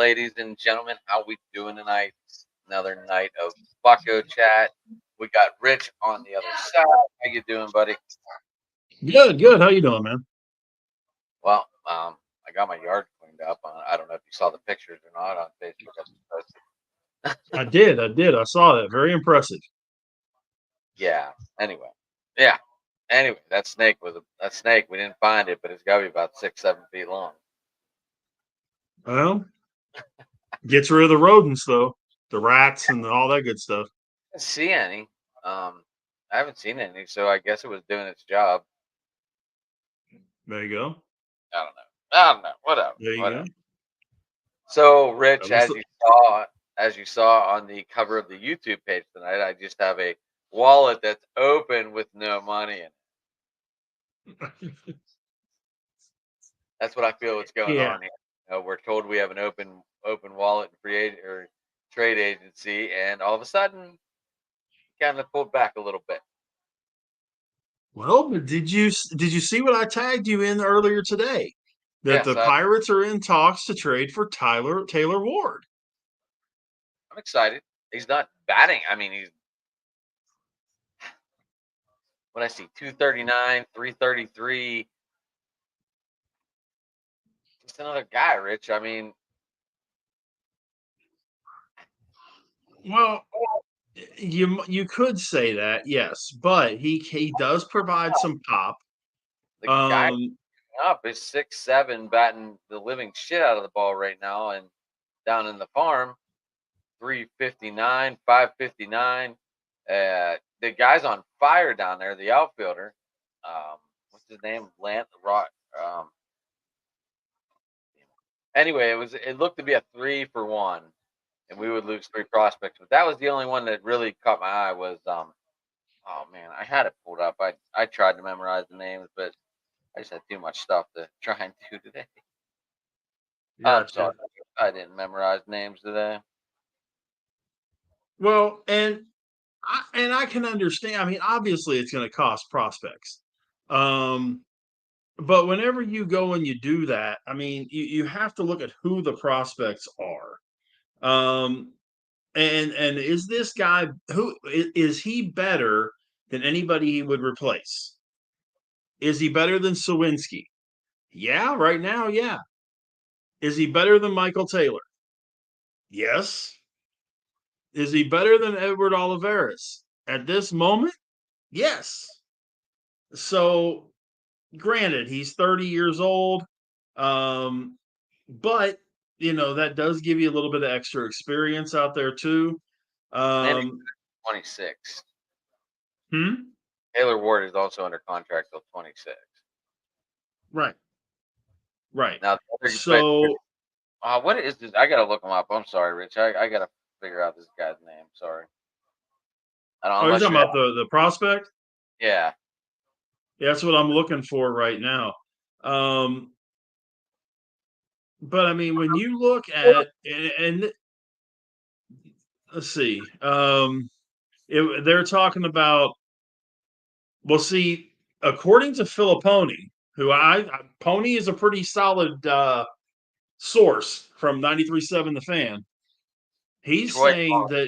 ladies and gentlemen. How we doing tonight? Another night of bucco chat. We got Rich on the other side. How you doing, buddy? Good, good. How you doing, man? Well, I got my yard cleaned up. I don't know if you saw the pictures or not on Facebook. I just posted. I did. I saw that. Very impressive. Yeah. Anyway. Yeah. Anyway, that snake. We didn't find it, but it's got to be about 6, 7 feet long. Well, gets rid of the rodents though, the rats and all that good stuff. I didn't see any. I haven't seen any, so I guess it was doing its job. There you go. I don't know. I don't know. Whatever. There you Whatever. go. So, That Rich, was as you saw on the cover of the YouTube page tonight, I just have a wallet that's open with no money in it. That's what I feel is going yeah. on here. We're told we have an open wallet and or trade agency, and all of a sudden, kind of pulled back a little bit. Well, but did you see what I tagged you in earlier today? That Yes, the Pirates are in talks to trade for Taylor Ward. I'm excited. He's not batting. I mean, he's what I see 239, 333. Just another guy, Rich. I mean, Well, you could say that, yes, but he does provide some pop. the guy Um, up is 6'7", batting the living shit out of the ball right now, and down in the farm, 359, 559. The guy's on fire down there. The outfielder, what's his name? Lance Rock. Anyway, it looked to be a 3-for-1, and we would lose 3 prospects. But that was the only one that really caught my eye. Was oh man, I had it pulled up. I tried to memorize the names, but I just had too much stuff to try and do today. I'm gotcha. sorry, I didn't memorize names today. Well, and I can understand. I mean, obviously, it's going to cost prospects. Um, but whenever you go and you do that, I mean, you have to look at who the prospects are. Um, and is this guy is he better than anybody he would replace? Is he better than Sawinski? Yeah, right now, yeah. Is he better than Michael Taylor? Yes. Is he better than Edward Olivares? At this moment, yes. So, granted, he's 30 years old, um, but that does give you a little bit of extra experience out there too. And he's Um, 26. hmm? Taylor Ward is also under contract till 26. Right, right. Now, but So, what is this? I gotta look him up. I'm sorry, Rich. I gotta figure out this guy's name. Sorry. I don't oh, you're unless talking you have. about the prospect? Yeah. Yeah, that's what I'm looking for right now. Um, but I mean, when you look at and let's see, they're talking about. Well, see, according to Filipponi, who Pony is a pretty solid source from 93.7 The Fan. He's Troy saying that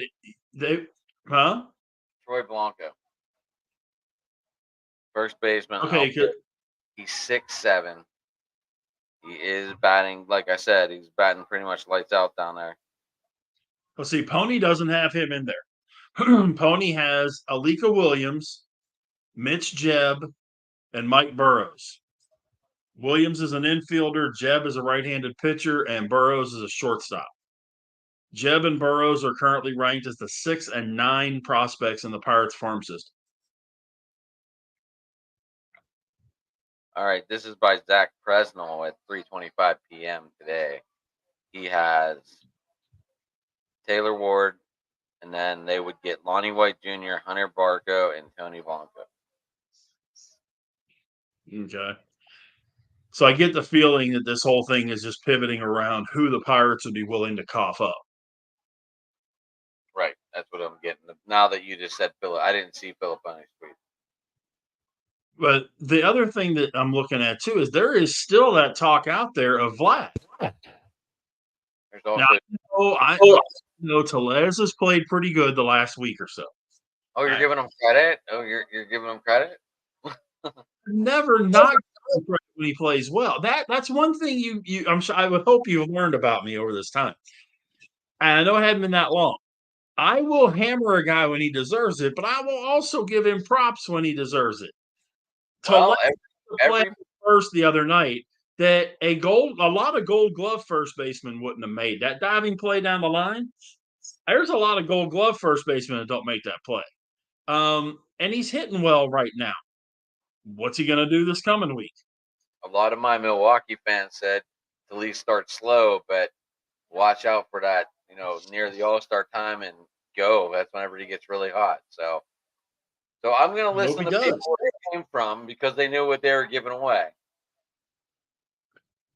they, huh? Troy Blanco, first baseman, Okay, outfield. He's 6'7". He is batting, like I said, he's batting pretty much lights out down there. let's see, Pony doesn't have him in there. Pony has Alika Williams, Mitch Jebb, and Mike Burrows. Williams is an infielder, Jebb is a right-handed pitcher, and Burrows is a shortstop. Jebb and Burrows are currently ranked as the 6 and 9 prospects in the Pirates farm system. All right, this is by Zach Presnell at 3:25 p.m. today. He has Taylor Ward, and then they would get Lonnie White Jr., Hunter Barco, and Tony Blanco. Okay. So I get the feeling that this whole thing is just pivoting around who the Pirates would be willing to cough up. Right, that's what I'm getting. Now that you just said Philip, I didn't see Philip on his tweet. But the other thing that I'm looking at too is there is still that talk out there of Vlad. There's Now, also I know Tellez has played pretty good the last week or so. oh, you're I giving them credit? Oh, you're giving them credit? never not give him credit when he plays well. That's one thing I would hope you've learned about me over this time. And I know it hadn't been that long. I will hammer a guy when he deserves it, but I will also give him props when he deserves it. Tellez Well, played every first the other night that a lot of Gold Glove first basemen wouldn't have made that diving play down the line. There's a lot of Gold Glove first basemen that don't make that play. And he's hitting well right now. What's he going to do this coming week? a lot of my Milwaukee fans said the league starts slow, but watch out for that. Near the All Star time and go. That's whenever he gets really hot. So I'm going to I hope listen he to does. people where it came from because they knew what they were giving away.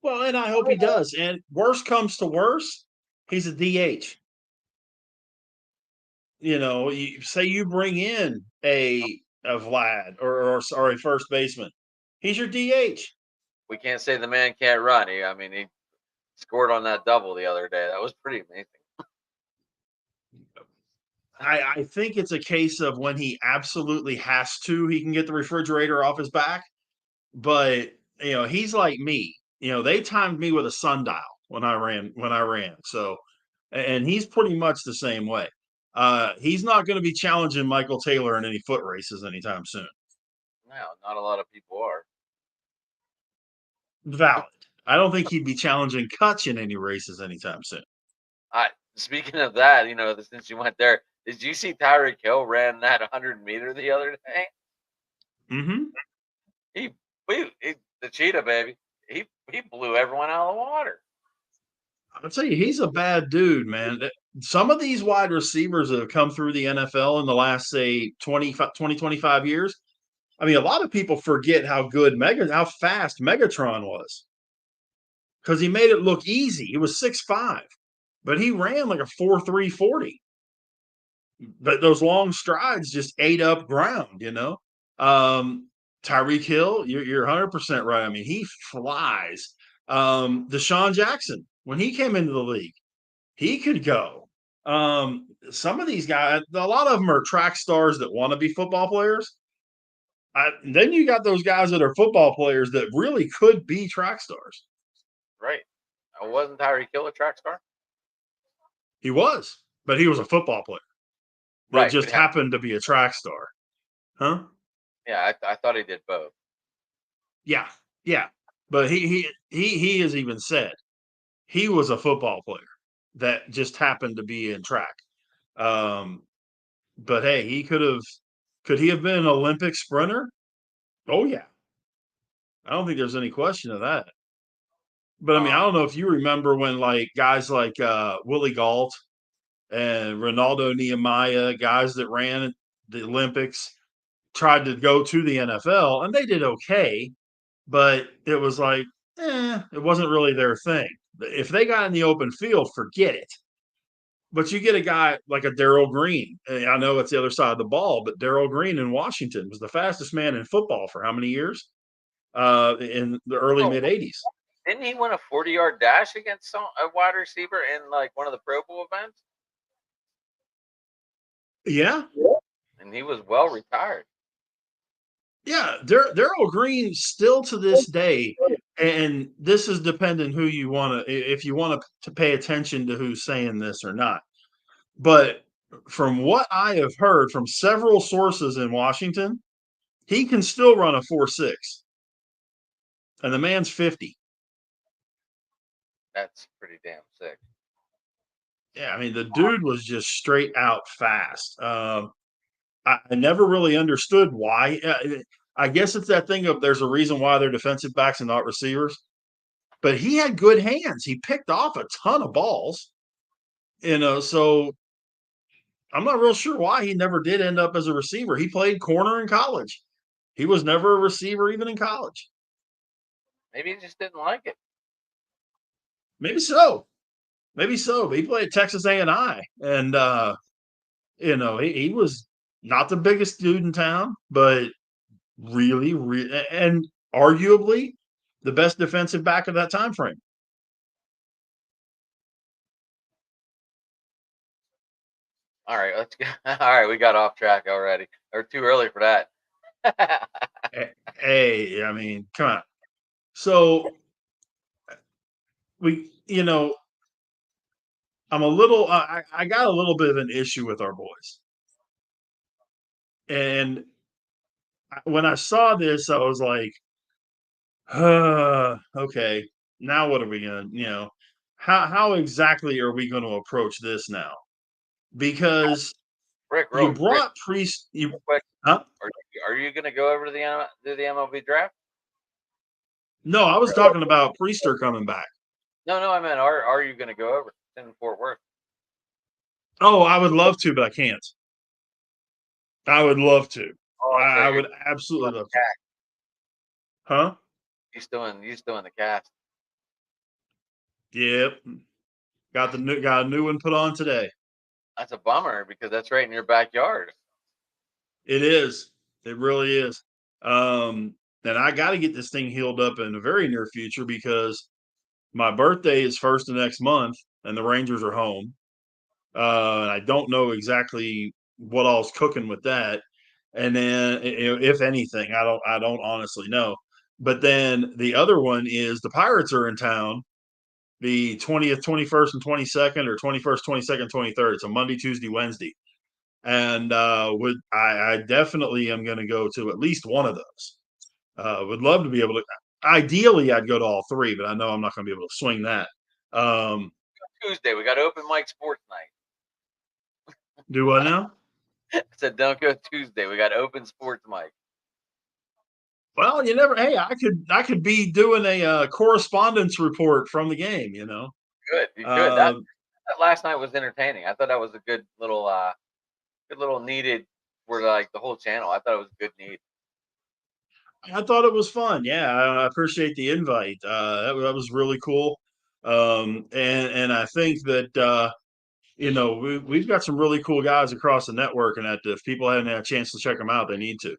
Well, and I hope he does. And worst comes to worst, he's a DH. You say you bring in a Vlad or a first baseman, he's your DH. We can't say the man can't run. He scored on that double the other day. That was pretty amazing. I think it's a case of when he absolutely has to, he can get the refrigerator off his back. But he's like me. They timed me with a sundial when I ran. So, and he's pretty much the same way. He's not going to be challenging Michael Taylor in any foot races anytime soon. No, not a lot of people are. Valid. I don't think he'd be challenging Kutch in any races anytime soon. I Speaking of that, since you went there, did you see Tyreek Hill ran that 100-meter the other day? Hmm. He, the cheetah baby. He blew everyone out of the water. I'll tell you, he's a bad dude, man. Some of these wide receivers that have come through the NFL in the last, say, 25 years, I mean, a lot of people forget how fast Megatron was because he made it look easy. He was 6'5", but he ran like a 4.3 40. But those long strides just ate up ground. Um, Tyreek Hill, you're 100% right. I mean, he flies. Deshaun Jackson, when he came into the league, he could go. Some of these guys, a lot of them are track stars that want to be football players. Then you got those guys that are football players that really could be track stars. Right. Wasn't Tyreek Hill a track star? He was, but he was a football player that Right, but just happened to be a track star. Huh? yeah, I thought he did both. Yeah, yeah. But he has even said he was a football player that just happened to be in track. Um, but hey, could he have been an Olympic sprinter? Oh yeah. I don't think there's any question of that. But I mean, I Um, don't know if you remember when like guys like Willie Gault and Ronaldo Nehemiah, guys that ran the Olympics, tried to go to the NFL and they did okay, but it was like, it wasn't really their thing. If they got in the open field, forget it. But you get a guy like a Darrell Green. I know it's the other side of the ball, but Darrell Green in Washington was the fastest man in football for how many years? In the early oh, mid '80s. didn't he win a 40-yard dash against a wide receiver in like one of the Pro Bowl events? Yeah, And he was well retired. yeah. Darrell Green still to this day, and this is dependent who you want to, if you want to pay attention to who's saying this or not. But from what I have heard from several sources in Washington, he can still run a 4.6, and the man's 50. That's pretty damn sick. Yeah, I mean the dude was just straight out fast. I never really understood why. I guess it's that thing of there's a reason why they're defensive backs and not receivers. But he had good hands. He picked off a ton of balls. So I'm not real sure why he never did end up as a receiver. He played corner in college. He was never a receiver even in college. Maybe he just didn't like it. Maybe so. Maybe so. But he played Texas A&I, and he was not the biggest dude in town, but and arguably the best defensive back of that time frame. All right, let's go. All right, we got off track already, or too early for that. Hey, I mean, come on. So we, I'm a little. I got a little bit of an issue with our boys, and when I saw this, I was like, okay. Now what are we gonna, how exactly are we going to approach this now? Because Rick, you Rick, brought priest, you, real quick, huh? are you going to go over to the MLB draft? No, I was talking about Priester coming back. No, no, I meant are you going to go over? It's in Fort Worth. Oh, I would love to, but I can't. I would love to. Oh, so I you're would still in absolutely love the to. cast. Huh? You still in the cast. Yep. Got a new one put on today. That's a bummer because that's right in your backyard. It is. It really is. Um, and I got to get this thing healed up in the very near future because my birthday is first of next month, and the Rangers are home. And I don't know exactly what all's cooking with that. And then, if anything, I don't honestly know. But then the other one is the Pirates are in town the 20th, 21st, and 22nd, or 21st, 22nd, 23rd. It's a Monday, Tuesday, Wednesday. And I definitely am going to go to at least one of those. Would love to be able to. Ideally, I'd go to all three, but I know I'm not going to be able to swing that. Um, Tuesday, we got open mic sports night. do I now? I said, don't go Tuesday. We got open sports mic. Well, you never. Hey, I could be doing a correspondence report from the game. Good, you could. Uh, That last night was entertaining. I thought that was a good little needed for like the whole channel. I thought it was a good need. I thought it was fun. Yeah, I appreciate the invite. That was really cool. And I think that we've got some really cool guys across the network, and that if people haven't had a chance to check them out, they need to.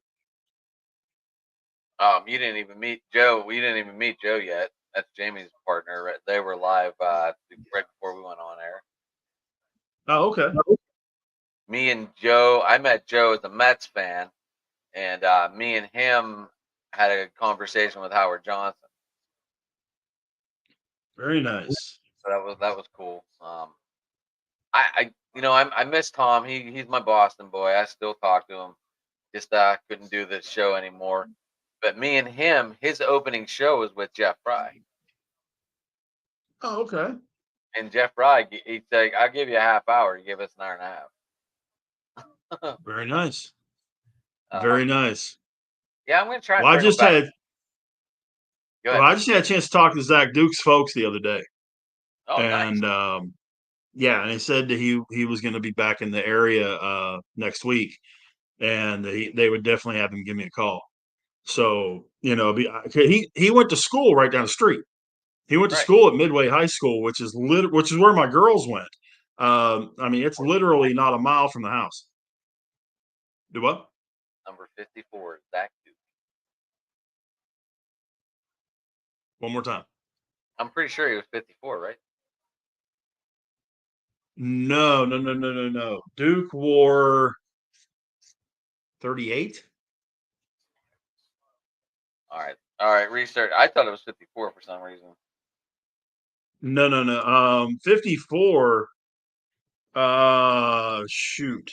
You didn't even meet Joe. We didn't even meet Joe yet. That's Jamie's partner. Right? They were live right before we went on air. Oh, okay. Me and Joe. I met Joe as a Mets fan, and me and him had a conversation with Howard Johnson. Very nice. So that was cool. I miss Tom. He's my Boston boy. I still talk to him. Just couldn't do this show anymore. But me and him, his opening show was with Jeff Fry, Oh, okay. and Jeff Fry he'd say, "I'll give you a half hour." He gave us an hour and a half. Very nice. um, Very nice. yeah, I'm gonna try Well, and I bring him just back. had well, Good. I just had a chance to talk to Zach Duke's folks the other day, Oh, nice. and yeah, and he said that he was going to be back in the area next week, and they would definitely have him give me a call. So he went to school right down the street. He went to Right. school at Midway High School, which is where my girls went. I mean, it's literally not a mile from the house. Do what? Number 54, Zach Duke. One more time. I'm pretty sure he was 54, right? No, no, no, no, no, no. Duke wore 38. All right. Research. I thought it was 54 for some reason. No, no, no. 54. Shoot.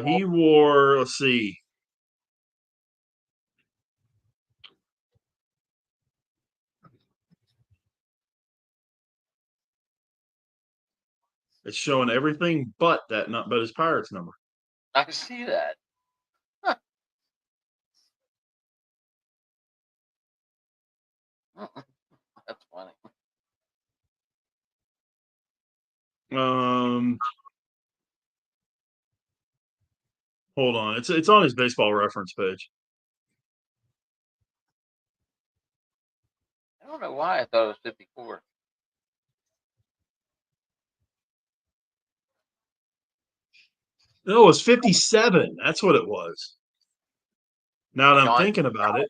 He wore. Let's see. It's showing everything but that, not but his Pirates number. I see that. Huh. That's funny. Um, Hold on. It's on his baseball reference page. I don't know why I thought it was 54. No, it was 57. That's what it was. Now that I'm John thinking about it.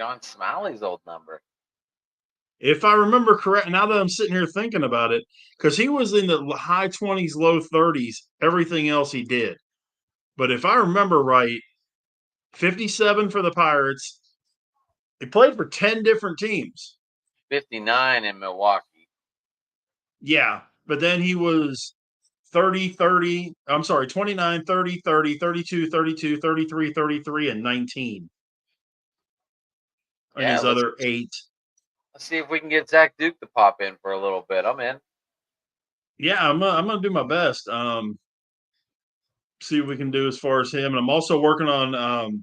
John Smalley's old number. If I remember correct, now that I'm sitting here thinking about it, because he was in the high 20s, low 30s, everything else he did. But if I remember right, 57 for the Pirates. He played for 10 different teams. 59 in Milwaukee. Yeah. But then he was 30, 30. I'm sorry, 29, 30, 30, 32, 32, 33, 33, and 19 in Yeah, his other 8. let's see if we can get Zach Duke to pop in for a little bit. I'm in. Yeah, I'm gonna do my best. See what we can do as far as him. And I'm also working on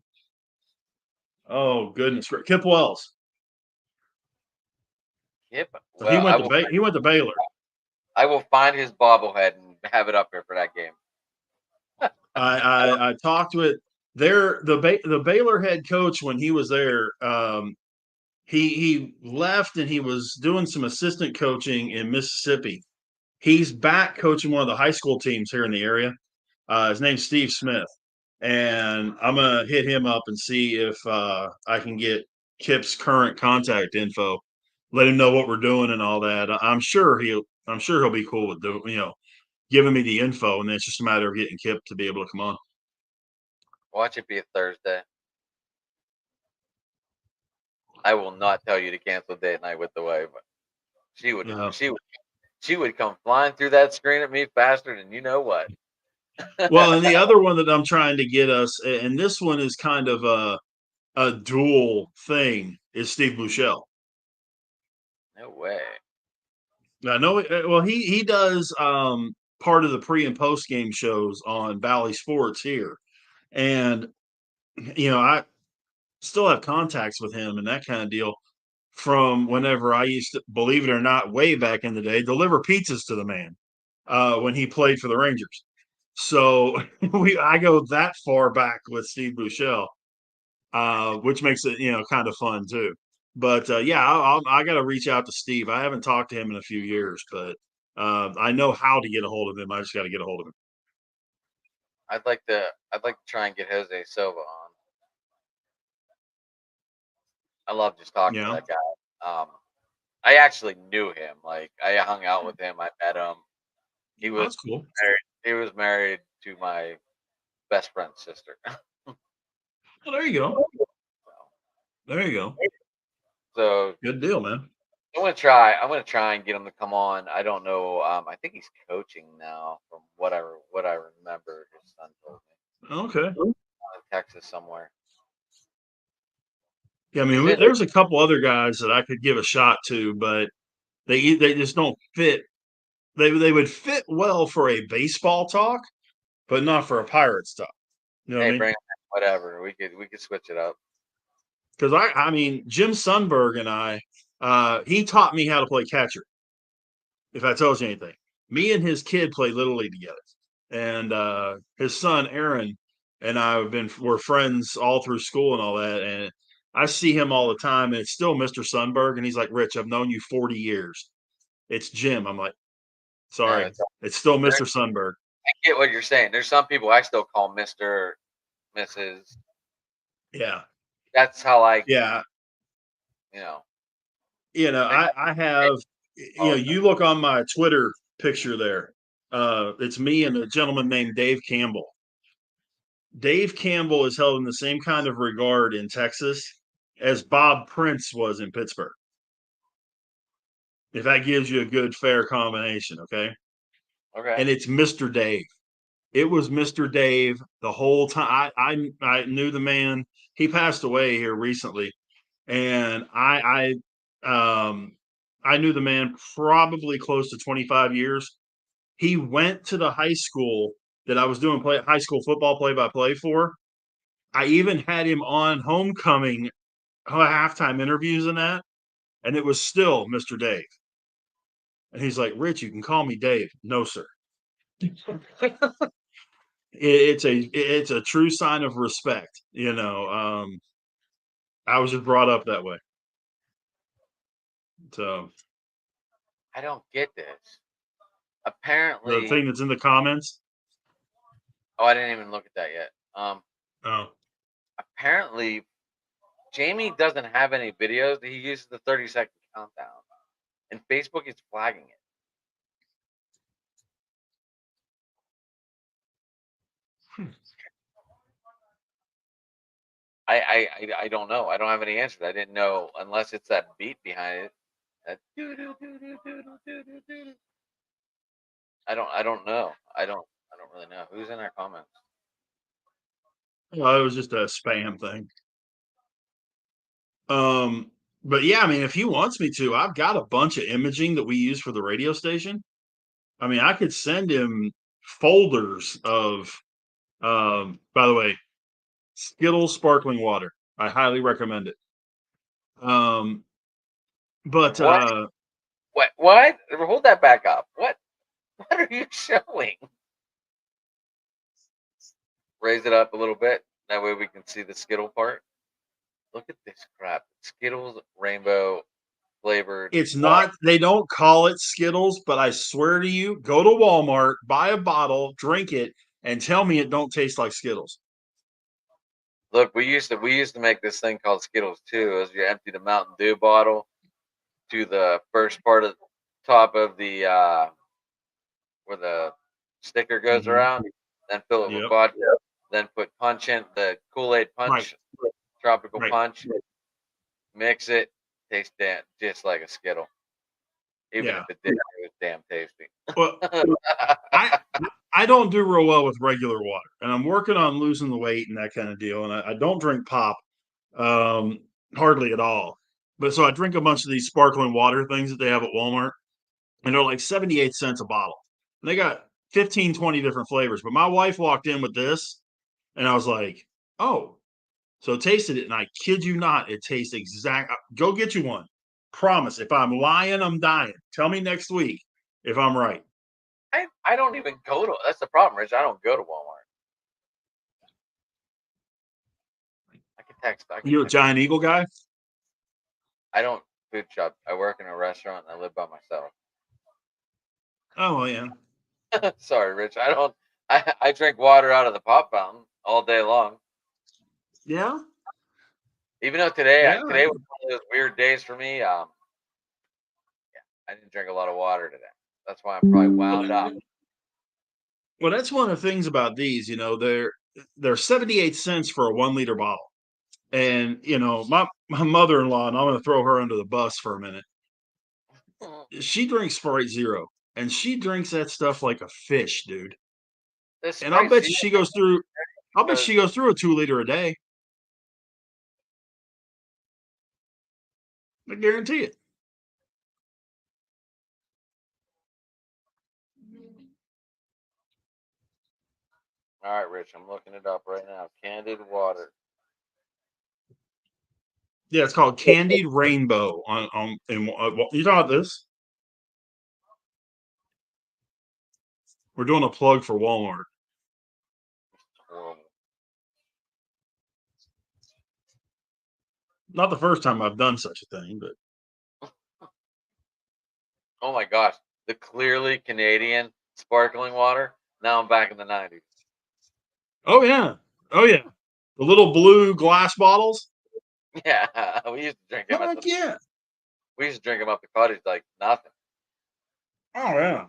oh goodness, Kip Wells. Yep. He Well, went to he went to Baylor. I will find his bobblehead and have it up here for that game. I talked with the Baylor head coach when he was there. He left and he was doing some assistant coaching in Mississippi. He's back coaching one of the high school teams here in the area. His name's Steve Smith, and I'm gonna hit him up and see if I can get Kip's current contact info. Let him know what we're doing and all that. I'm sure he'll be cool with giving me the info, and then it's just a matter of getting Kip to be able to come on. Watch it be a Thursday. I will not tell you to cancel date night with the wife. But she would, Yeah. she would come flying through that screen at me faster than you know what. Well, and the other one that I'm trying to get us, and this one is kind of a dual thing, is Steve Buchel. No way. I know. Well, he does part of the pre and post game shows on Valley Sports here, and I still have contacts with him and that kind of deal from whenever I used to, believe it or not, way back in the day, deliver pizzas to the man when he played for the Rangers. So I go that far back with Steve Buchel, which makes it kind of fun too. But yeah, I got to reach out to Steve. I haven't talked to him in a few years, but I know how to get a hold of him. I just got to get a hold of him. I'd like to try and get Jose Silva on. I love just talking to Yeah, that guy. I actually knew him. Like I hung out with him. I met him. He oh, was that's cool. married. He was married to my best friend's sister. Well, there you go. There you go. So Good deal, man. I'm gonna try. I'm gonna try and get him to come on. I don't know. I think he's coaching now, from what I remember. His son told Okay. me, in Texas somewhere. Yeah, I He's mean, in. there's a couple other guys that I could give a shot to, but they just don't fit. They would fit well for a baseball talk, but not for a Pirates talk. You know what Hey, I mean? bring him in, whatever. We could switch it up. Because I mean, Jim Sundberg and he taught me how to play catcher. If that tells you anything, me and his kid play little league together, and his son Aaron and I were friends all through school and all that. And I see him all the time, and it's still Mr. Sundberg, and he's like, "Rich, I've known you 40 years. It's Jim." I'm like, No, "Sorry, it's still there- Mr. Sundberg." I get what you're saying. There's some people I still call Mister, Mrs. Yeah, That's how yeah. you know. They I have, call it you look on my Twitter picture there. It's me and a gentleman named Dave Campbell. Dave Campbell is held in the same kind of regard in Texas as Bob Prince was in Pittsburgh. If that gives you a good fair combination, okay? that. Okay. And it's Mr. Dave. It was Mr. Dave the whole time. I knew the man. He passed away here recently, and I knew the man probably close to 25 years. He went to the high school that I was doing high school football play by play for. I even had him on homecoming halftime interviews and that, and it was still Mr. Dave. And he's like, Rich, you can call me Dave. No, sir. It's a true sign of respect. I was just brought up that way. So I don't get this. the Apparently, thing that's in the comments. oh, I didn't even look at that yet. Oh, Apparently, Jamie doesn't have any videos. He uses the 30-second countdown, and Facebook is flagging it. I don't know. I don't have any answers. I didn't know unless it's that beat behind it. That doo-doo-doo-doo-doo-doo-doo-doo-doo. I don't know. I don't really know. Who's in our comments? Well, it was just a spam thing. But yeah, I mean, if he wants me to, I've got a bunch of imaging that we use for the radio station. I mean, I could send him folders of, by the way, Skittles sparkling water. I highly recommend it. Um, but What? What? What? Hold that back up. What? What are you showing? Raise it up a little bit. That way we can see the Skittle part. Look at this crap. Skittles rainbow flavored it's water. not, they don't call it Skittles, but I swear to you, go to Walmart, buy a bottle, drink it, and tell me it don't taste like Skittles. Look, we used to make this thing called Skittles too. As you empty the Mountain Dew bottle to the first part of the top of the where the sticker goes Mm-hmm. around, then fill it with Yep. vodka, then put punch in the Kool-Aid Right. punch, tropical Right. punch, mix it, tastes just like a Skittle. Even Yeah. if it didn't, it was damn tasty. Well, I I don't do real well with regular water, and I'm working on losing the weight and that kind of deal. And I don't drink pop, um, hardly at all. But so I drink a bunch of these sparkling water things that they have at Walmart, and they're like 78 cents a bottle. And they got 15, 20 different flavors. But my wife walked in with this, and I was like, oh. So I tasted it, and I kid you not, it tastes exact. Go get you one. Promise. If I'm lying, I'm dying. Tell me next week if I'm right. I don't even go to. That's the problem, Rich. I don't go to Walmart. I can text. I can You a text. giant eagle guy? I don't food shop. I work in a restaurant and I live by myself. Oh yeah. Sorry, Rich. I don't. I drink water out of the pop fountain all day long. Yeah. Even though Yeah. today was one of those weird days for me. I didn't drink a lot of water today. That's why I'm probably wound up. Well, that's one of the things about these. They're 78 cents for a 1 liter bottle. And my mother-in-law, and I'm going to throw her under the bus for a minute. She drinks Sprite Zero, and she drinks that stuff like a fish, dude. This And I'll Sprite bet Zero you she goes through. I'll bet because she goes through a 2 liter a day. I guarantee it. all right, Rich. I'm looking it up right now. Candid water. Yeah, it's called Candied Rainbow. You talking about this? We're doing a plug for Walmart. Horrible. Not the first time I've done such a thing, but Oh my gosh, the clearly Canadian sparkling water. Now I'm back in the '90s. oh yeah, oh yeah, the little blue glass bottles. Yeah, we used to drink them Heck yeah! up the cottage like nothing. Oh yeah,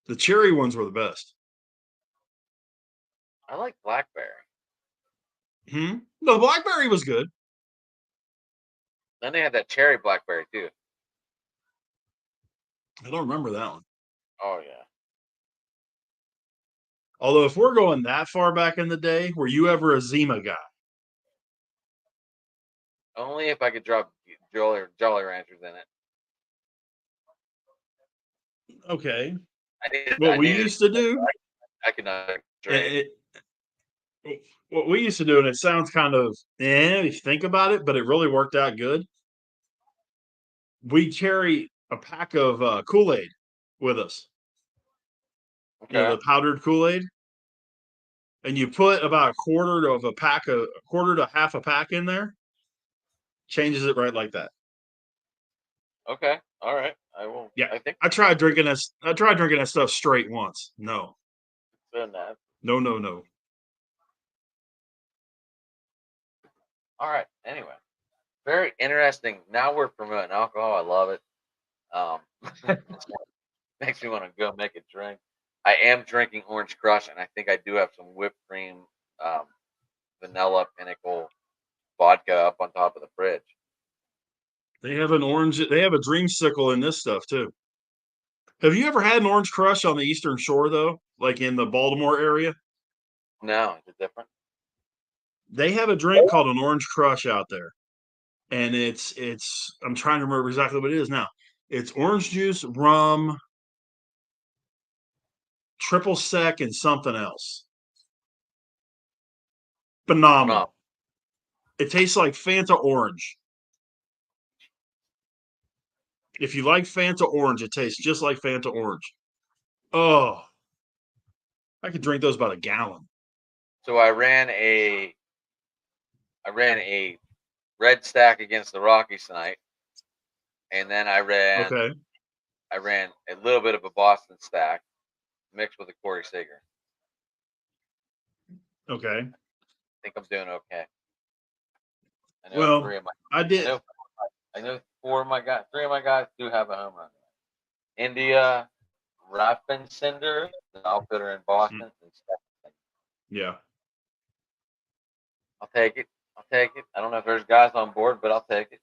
the cherry ones were the best. I like blackberry. Hmm. No, the blackberry was good. Then they had that cherry blackberry too. I don't remember that one. Oh yeah. Although, if we're going that far back in the day, were you ever a Zima guy? Only if I could drop Jolly Ranchers in it. Okay. I What we needed. used to do, I could not drink. it, what we used to do, and it sounds kind of if you think about it, but it really worked out good. We carry a pack of Kool Aid with us. Okay. The powdered Kool Aid, and you put about a quarter to half a pack in there. Changes it right like that. Okay. All right. I will. Yeah, I think I tried drinking this. I tried drinking that stuff straight once. No, done that. no, no, no. All right. Anyway, very interesting. Now we're promoting alcohol. I love it. Um, makes me want to go make a drink. I am drinking Orange Crush, and I think I do have some whipped cream, um, vanilla pinnacle vodka up on top of the fridge. They have an orange. They have a dreamsicle in this stuff too. Have you ever had an Orange Crush on the Eastern Shore though, like in the Baltimore area? No, is it different? They have a drink called an Orange Crush out there, and it's. I'm trying to remember exactly what it is now. It's orange juice, rum, triple sec, and something else. No. Phenomenal. It tastes like Fanta orange. If you like Fanta orange, it tastes just like Fanta orange. Oh, I could drink those about a gallon. So I ran a red stack against the Rockies tonight, and then Okay. I ran a little bit of a Boston stack mixed with a Corey Seager. Okay. I think I'm doing okay. I know Well, three of my I I did. know I know four of my guys, three of my guys do have a home run. India, Raffensender, the outfitter in Mm, Boston, and Stephenson. yeah. I'll take it. I'll take it. I don't know if there's guys on board, but I'll take it.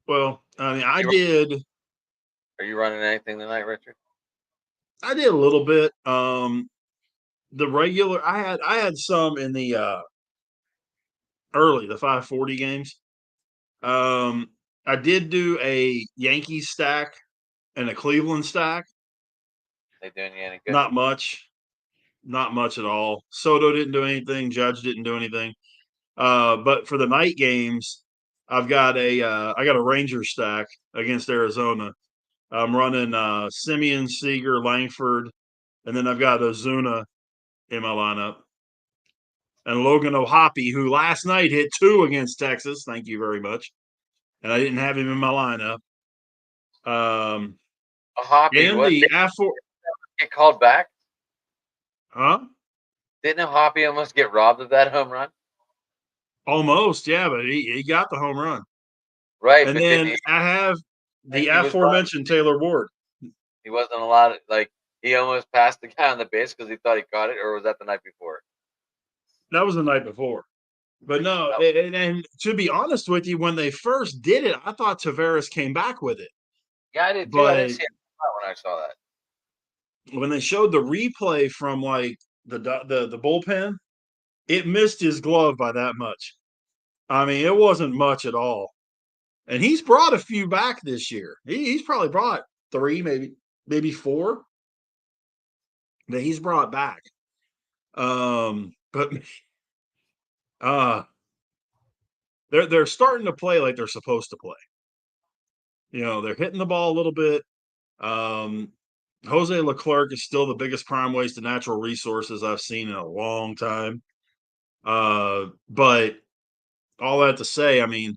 Well, I mean, You, are you running anything tonight, Richard? I did a little bit. The regular, I had some in the early, the 540 games. Um, I did do a Yankees stack and a Cleveland stack. They doing you any good? Not much, not much at all. Soto didn't do anything. Judge didn't do anything. But for the night games, I got a Ranger stack against Arizona. I'm running Simeon, Seager, Langford, and then I've got Ozuna in my lineup. And Logan O'Hoppe, who last night hit two against Texas. Thank you very much. And I didn't have him in my lineup. Um, A Hoppy, and what? the F4, Get called back? huh? Didn't a Hoppy almost get robbed of that home run? Almost, yeah, but he got the home run. Right, And but didn't then he? I have the He was robbed. aforementioned Taylor Ward. He wasn't allowed. Like he almost passed the guy on the base because he thought he caught it, or was that the night before? That was the night before. But no, Oh, and to be honest with you, when they first did it, I thought Tavares came back with it. yeah, I did too. I didn't But see it when I saw that. when they showed the replay from like the bullpen, it missed his glove by that much. I mean, it wasn't much at all. And he's brought a few back this year. He's probably brought three, maybe four that he's brought back. But uh they're starting to play like they're supposed to play. You know, they're hitting the ball a little bit. Um, Jose Leclerc is still the biggest prime waste of natural resources I've seen in a long time. But all that to say, I mean,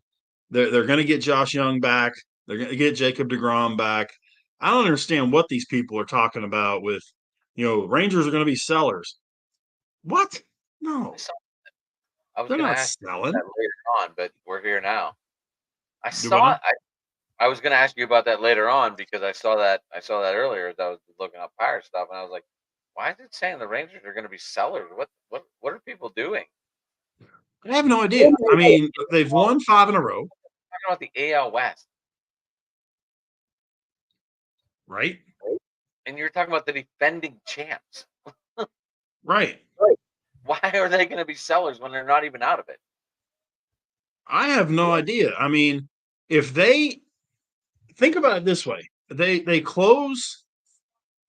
they're going to get Josh Young back. They're going to get Jacob DeGrom back. I don't understand what these people are talking about with, Rangers are going to be sellers. What? I, No, saw, I was they're going to not ask you selling. that later on, but we're here now. I Do what saw. now? I was going to ask you about that later on because I saw that earlier as I was looking up Pirate stuff, and I was like, why is it saying the Rangers are going to be sellers? What are people doing? I have no idea. I mean, they've won five in a row, Talking about the AL West, right? and you're talking about the defending champs. Right. Why are they going to be sellers when they're not even out of it? I have no idea. I mean, if they think about it this way, they close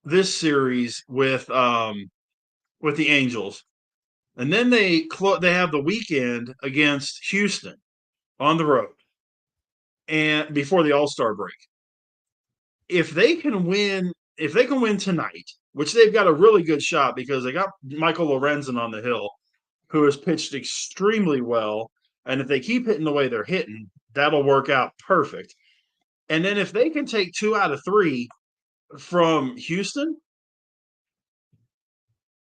this series with the Angels, and then they have the weekend against Houston on the road, and before the All Star break. If they can win tonight, which they've got a really good shot because they got Michael Lorenzen on the hill, who has pitched extremely well, and if they keep hitting the way they're hitting, that'll work out perfect. And then if they can take 2 out of 3 from Houston,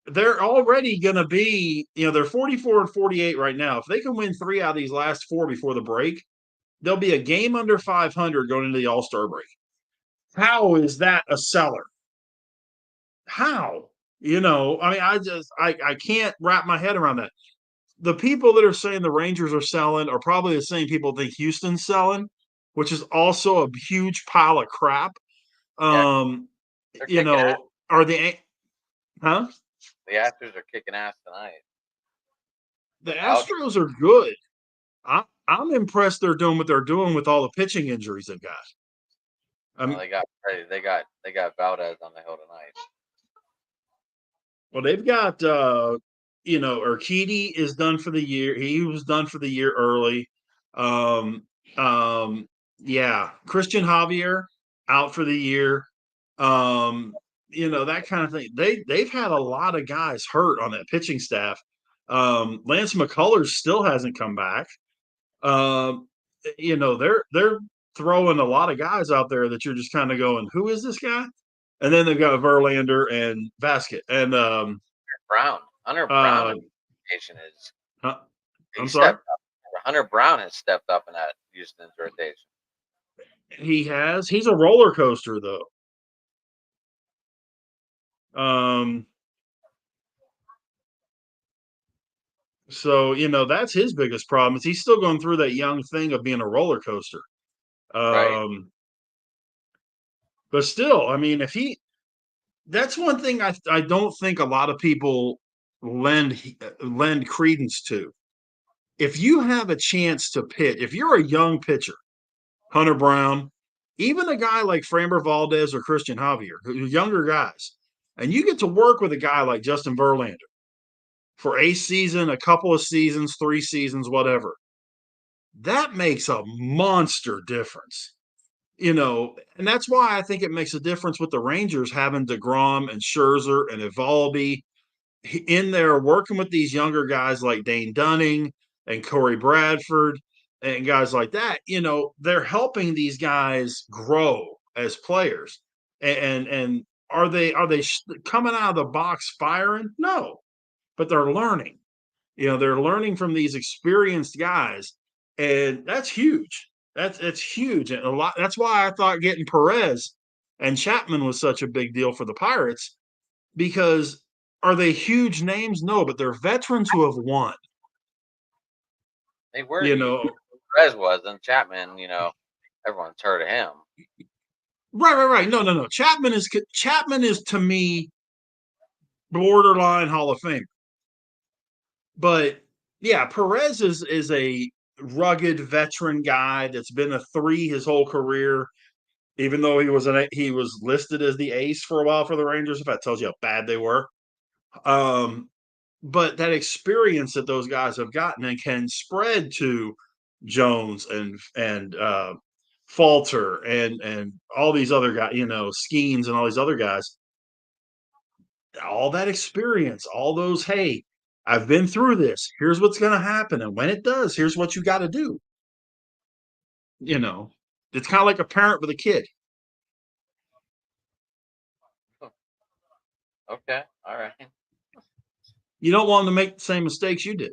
they're already going to be, they're 44 and 48 right now. If they can win 3 out of these last 4 before the break, they'll be a game under 500 going into the All-Star break. How is that a seller? How? I mean, I can't wrap my head around that. The people that are saying the Rangers are selling are probably the same people that think Houston's selling, which is also a huge pile of crap. Yeah, they're kicking ass. Are the huh? The Astros are kicking ass tonight. The Alex, Astros are good. I'm impressed they're doing what they're doing with all the pitching injuries they've got. I well, mean, they got Valdez on the hill tonight. well, they've got Urquidy is done for the year. He was done for the year early. Um, um, yeah, Christian Javier out for the year. Um, that kind of thing. They've had a lot of guys hurt on that pitching staff. Lance McCullers still hasn't come back. Um, they're throwing a lot of guys out there that you're just kind of going, who is this guy? And then they've got Verlander and Vasquez and Brown, Hunter Brown uh, in rotation is uh, he I'm sorry. stepped up. Hunter Brown has stepped up in that Houston's rotation. He has. He's a roller coaster though. Um, so that's his biggest problem is he's still going through that young thing of being a roller coaster. Right. Um, but still, I mean, if he that's one thing I don't think a lot of people lend credence to. If you have a chance to pitch, if you're a young pitcher, Hunter Brown, even a guy like Framber Valdez or Christian Javier, who are younger guys, and you get to work with a guy like Justin Verlander for a season, a couple of seasons, 3 seasons, whatever, that makes a monster difference. And that's why I think it makes a difference with the Rangers having DeGrom and Scherzer and Evaldi in there working with these younger guys like Dane Dunning and Corey Bradford and guys like that. They're helping these guys grow as players. And are they coming out of the box firing? No, but they're learning. They're learning from these experienced guys, and that's huge. That's huge, and a lot. That's why I thought getting Perez and Chapman was such a big deal for the Pirates because are they huge names? No, but they're veterans who have won. They were You huge. know, Perez was, and Chapman, everyone's heard of him. right. No. Chapman is to me borderline Hall of Fame, but yeah, Perez is a rugged veteran guy that's been a 3 his whole career. Even though he was listed as the ace for a while for the Rangers, if that tells you how bad they were. Um, but that experience that those guys have gotten and can spread to Jones and Falter and all these other guys, Skeens and all these other guys, all that experience, all those, hey, I've been through this. Here's what's going to happen, and when it does, here's what you got to do. You know, it's kind of like a parent with a kid. Okay, all right. You don't want them to make the same mistakes you did.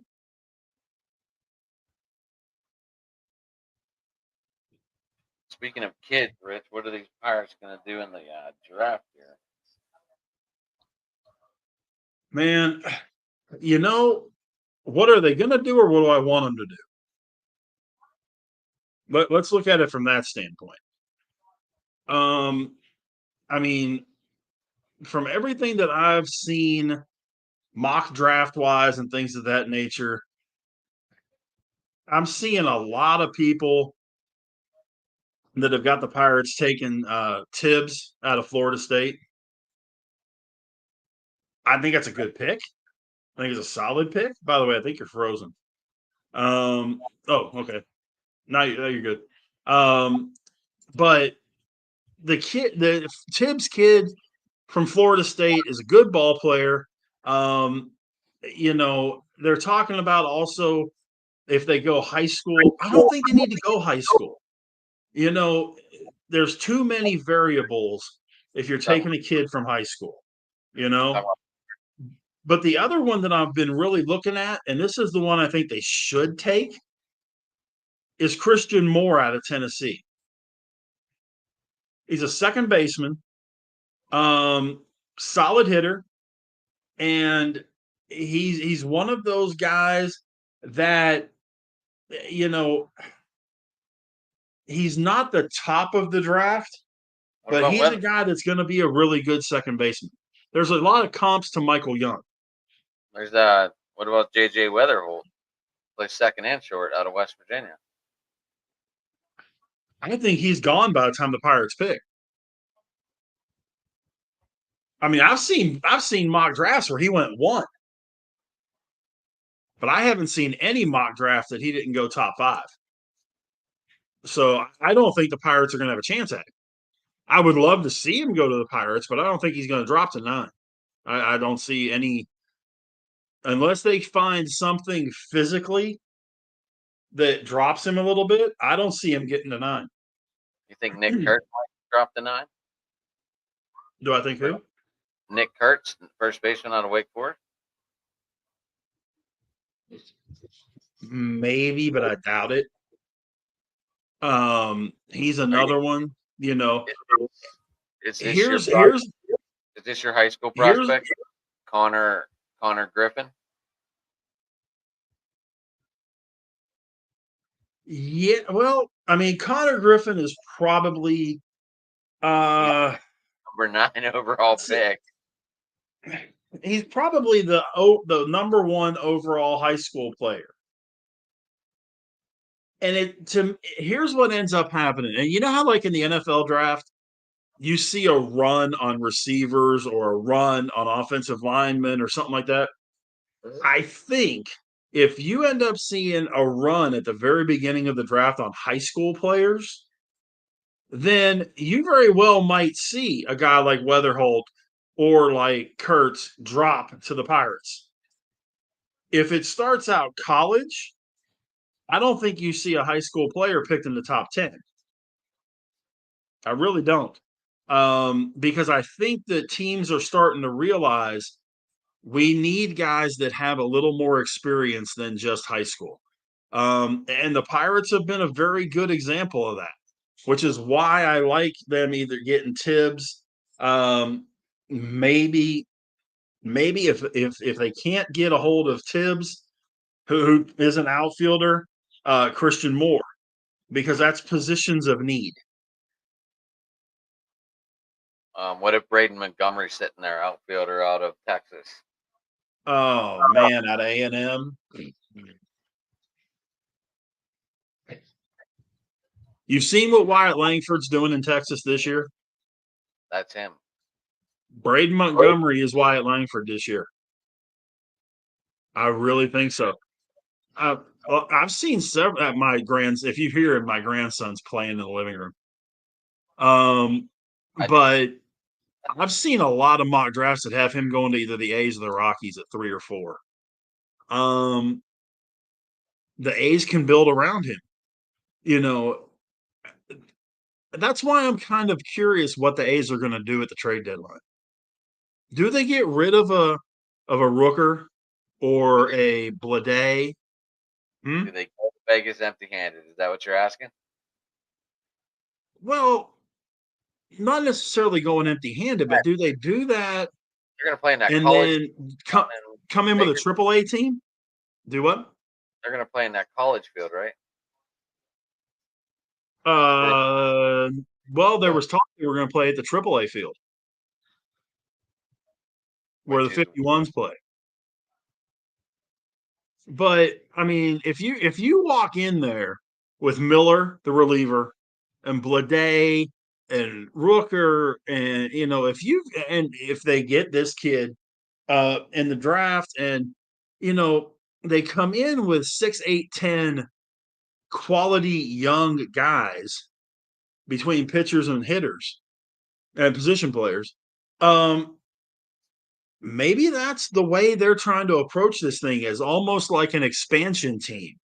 Speaking of kids, Rich, what are these Pirates going to do in the draft here? Man, what are they going to do, or what do I want them to do? Let's look at it from that standpoint. Um, I mean, from everything that I've seen, mock draft wise and things of that nature, I'm seeing a lot of people that have got the Pirates taking Tibbs out of Florida State. I think that's a good pick. I think it's a solid pick. By the way, I think you're frozen. Oh, okay. Now you're good. But the Tibbs kid from Florida State is a good ball player. They're talking about also if they go high school. I don't think they need to go high school. You know, there's too many variables if you're Talking taking a kid from high school. You talking know, about But the other one that I've been really looking at, and this is the one I think they should take, is Christian Moore out of Tennessee. He's a second baseman, um, solid hitter, and he's one of those guys that you know he's not the top of the draft, What but about he's a Weather? guy that's going to be a really good second baseman. There's a lot of comps to Michael Young. There's what about JJ Weatherholt? Plays second and short out of West Virginia. I think he's gone by the time the Pirates pick. I mean, I've seen mock drafts where he went one, but I haven't seen any mock draft that he didn't go top five. So I don't think the Pirates are going to have a chance at him. I would love to see him go to the Pirates, but I don't think he's going to drop to nine. I don't see any unless they find something physically that drops him a little bit. I don't see him getting to nine. You think Nick Kurtz might drop the 9? Do I think who? Nick Kurtz, first baseman out of Wake Forest. Maybe, but I doubt it. He's Are you, another one. is this your Here's here's is this your high school here's prospect, Connor Griffin? yeah. Well, I mean, Connor Griffin is probably He's uh number 9 overall pick. he's probably the number one overall high school player. And here's what ends up happening. And you know how like in the NFL draft, you see a run on receivers or a run on offensive linemen or something like that. I think if you end up seeing a run at the very beginning of the draft on high school players, then you very well might see a guy like Weatherholt or like Kurtz drop to the Pirates. If it starts out college, I don't think you see a high school player picked in the top 10. I really don't. Because I think that teams are starting to realize we need guys that have a little more experience than just high school. And the Pirates have been a very good example of that, which is why I like them either getting Tibbs, maybe if they can't get a hold of Tibbs, who is an outfielder, Christian Moore, because that's positions of need. What if Braden Montgomery's sitting there, outfielder out of Texas? Oh man, at A&M. You've seen what Wyatt Langford's doing in Texas this year? That's him. Braden Montgomery is Wyatt Langford this year. I really think so. I've seen several at my grands. If you hear my grandson's playing in the living room, but I've seen a lot of mock drafts that have him going to either the A's or the Rockies at 3 or 4. The A's can build around him. You know, that's why I'm kind of curious what the A's are going to do at the trade deadline. Do they get rid of a Rooker or a Blade? Do they go to Vegas empty-handed? Is that what you're asking? Well, not necessarily going empty-handed, but do they do that They're going to play in that and college. then come in with a AAA team? Do what? They're going to play in that college field, right? Uh, well, there was talk they were going to play at the AAA field where the Which is 51s play. But I mean, if you walk in there with Miller, the reliever, and Blade and Rooker, and if they get this kid in the draft, and they come in with 6, 8, 10 quality young guys between pitchers and hitters and position players. Maybe that's the way they're trying to approach this thing, as almost like an expansion team.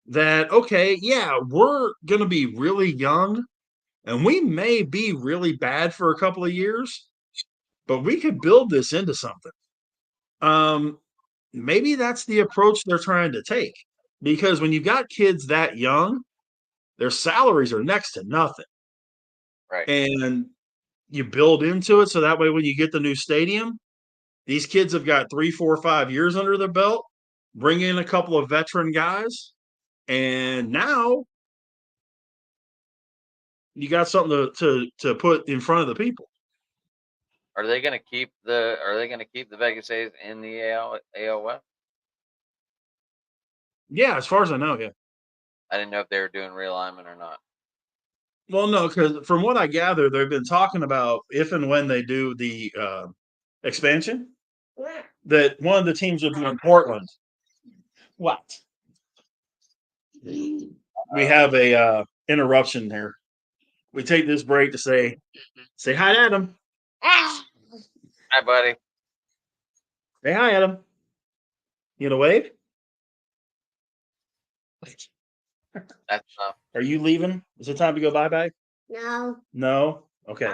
That, okay, yeah, we're going to be really young and we may be really bad for a couple of years, but we could build this into something. Um, maybe that's the approach they're trying to take because when you've got kids that young, their salaries are next to nothing. Right. And you build into it so that way when you get the new stadium, these kids have got 3, 4, 5 years under their belt. Bring in a couple of veteran guys, and now you got something to put in front of the people. Are they going to keep the Vegas A's in the AL West? Yeah, as far as I know, yeah. I didn't know if they were doing realignment or not. Well, no, because from what I gather, they've been talking about if and when they do the expansion, that one of the teams would be in Portland. What? We have a interruption here. We take this break to say hi to Adam. Hi, buddy. Say hi, Adam. You gonna wave? That's enough. Are you leaving? Is it time to go bye bye? No. Okay.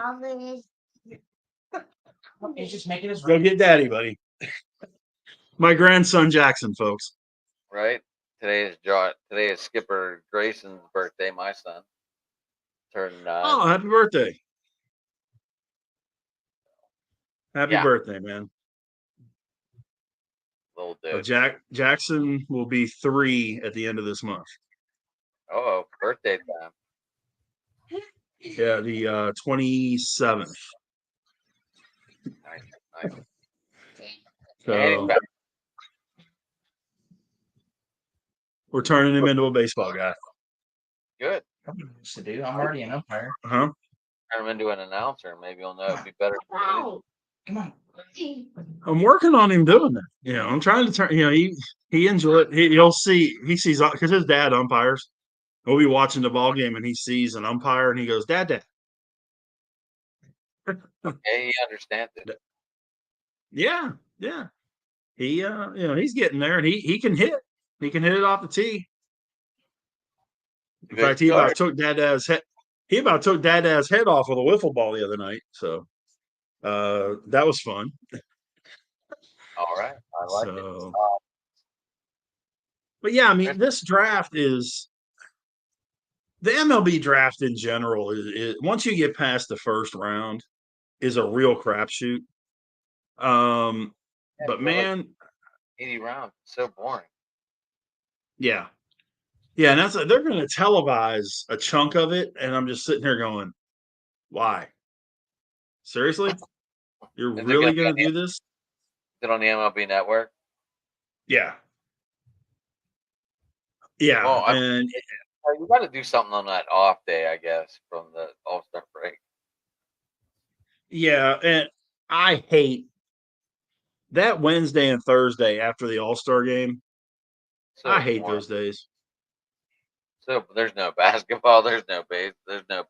He's just making his Go get daddy, buddy. My grandson Jackson, folks. Right. Today is Skipper Grayson's birthday. My son turned 9. Oh, happy birthday. Happy Yeah, birthday, man. little So dude. Jackson will be 3 at the end of this month. Oh, birthday time. Yeah, the 27th. Nice, nice. And he's So back. we're turning him into a baseball guy. Good. to do. I'm already an umpire. Huh? Turn him into an announcer. Maybe he'll know it'd be better. Come on. I'm working on him doing that. You know, I'm trying to turn. You know, he enjoy it. He'll see. He sees because his dad umpires. We'll be watching the ball game and he sees an umpire and he goes, "Dad." Okay, he understands it. Yeah, yeah. He you know, he's getting there and he can hit. He can hit it off the tee. In Good fact, he about start. took Dad's head. He about took Dad's head off with a wiffle ball the other night. So that was fun. All right, I like it. So, but yeah, I mean, There's- this draft is the MLB draft in general is once you get past the first round is a real crapshoot. yeah, But you got like man, 80 rounds. It's so boring. yeah, yeah, and they're going to televise a chunk of it, and I'm just sitting here going, why? Seriously, you're Is it going really to be going to do this? on the MLB Network? Yeah, yeah, Well, and you got to do something on that off day, I guess, from the All Star break. yeah, and I hate that Wednesday and Thursday after the All-Star game. I So hate boring. those days. So there's no basketball. There's no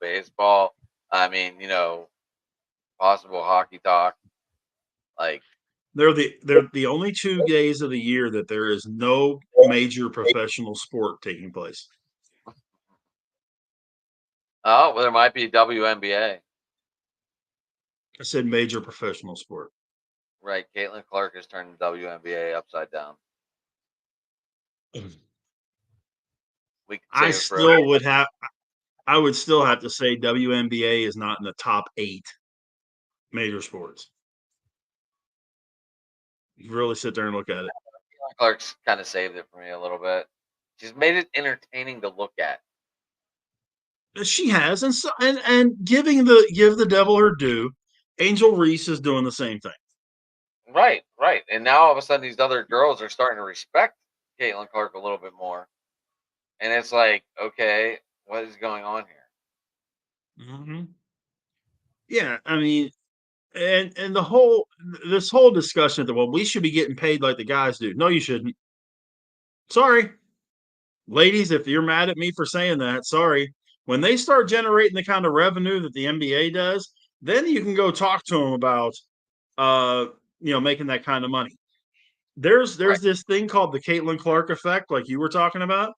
baseball. I mean, possible hockey talk. Like, They're the only 2 days of the year that there is no major professional sport taking place. oh, well, there might be WNBA. I said major professional sport. Right. Caitlin Clark is turning WNBA upside down. We could I save it for still would have I would still have to say WNBA is not in the top 8 major sports. You really sit there and look at it. Caitlin Clark's kind of saved it for me a little bit. She's made it entertaining to look at. She has, and so, and give the devil her due. Angel Reese is doing the same thing. Right, right. And now all of a sudden these other girls are starting to respect Caitlin Clark a little bit more. And it's like, okay, what is going on here? Mm-hmm. Yeah, I mean, and this whole discussion that well, we should be getting paid like the guys do. No, you shouldn't. Sorry, ladies, if you're mad at me for saying that, sorry. When they start generating the kind of revenue that the NBA does, then you can go talk to them about, uh, making that kind of money. There's Right, this thing called the Caitlin Clark effect, like you were talking about.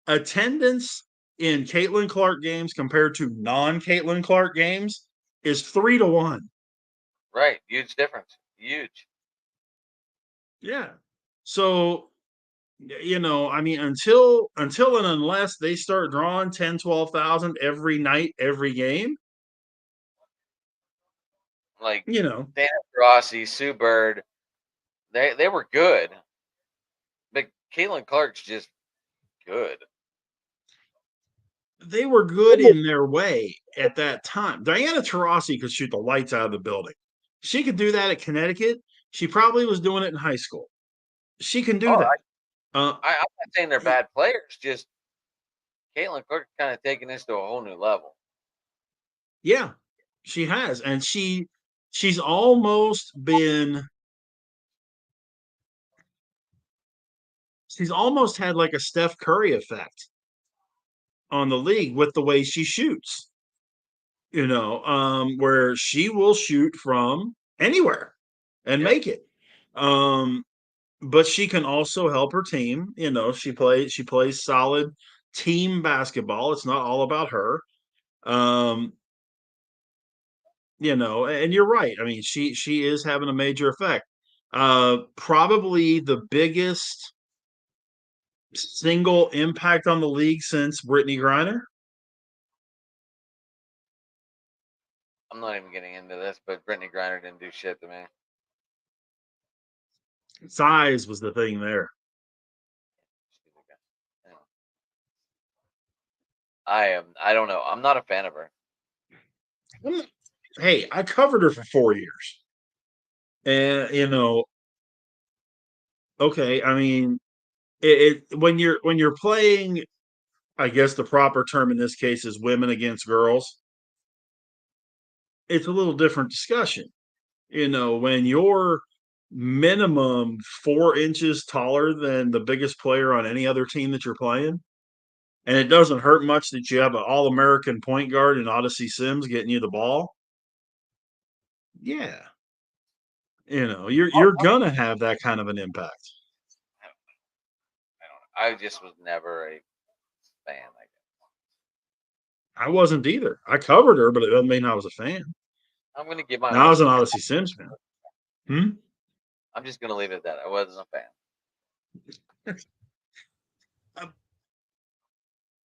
Attendance in Caitlin Clark games compared to non-Caitlin Clark games is 3 to 1. right. Huge difference. Huge. Yeah. So, I mean, until and unless they start drawing 10, 12,000 every night, every game, Like you know, Dan Rossi, Sue Bird, they were good, but Caitlin Clark's just good. they were good in their way at that time. Diana Taurasi could shoot the lights out of the building. She could do that at Connecticut. She probably was doing it in high school. She can do Oh, that. Uh, I'm not saying they're bad players. Just Caitlin Clark kind of taking this to a whole new level. yeah, she has, and she's almost been she's almost had like a Steph Curry effect on the league with the way she shoots. Where she will shoot from anywhere and Yep. make it. Um, but she can also help her team. She plays solid team basketball. It's not all about her. Um, and you're right. I mean, she is having a major effect. Probably the biggest single impact on the league since Brittany Griner. I'm not even getting into this, but Brittany Griner didn't do shit to me. Size was the thing there. I don't know. I'm not a fan of her. Hey, I covered her for 4 years. And okay, I mean, when you're playing, I guess the proper term in this case is women against girls. It's a little different discussion. When you're minimum 4 inches taller than the biggest player on any other team that you're playing, and it doesn't hurt much that you have an All-American point guard in Odyssey Sims getting you the ball. Yeah, you're gonna have that kind of an impact. I just was never a fan. Like I wasn't either. I covered her, but it doesn't mean I was a fan. I'm gonna give my Now I was honest an opinion. Odyssey Sims fan. Hmm? I'm just gonna leave it at that. I wasn't a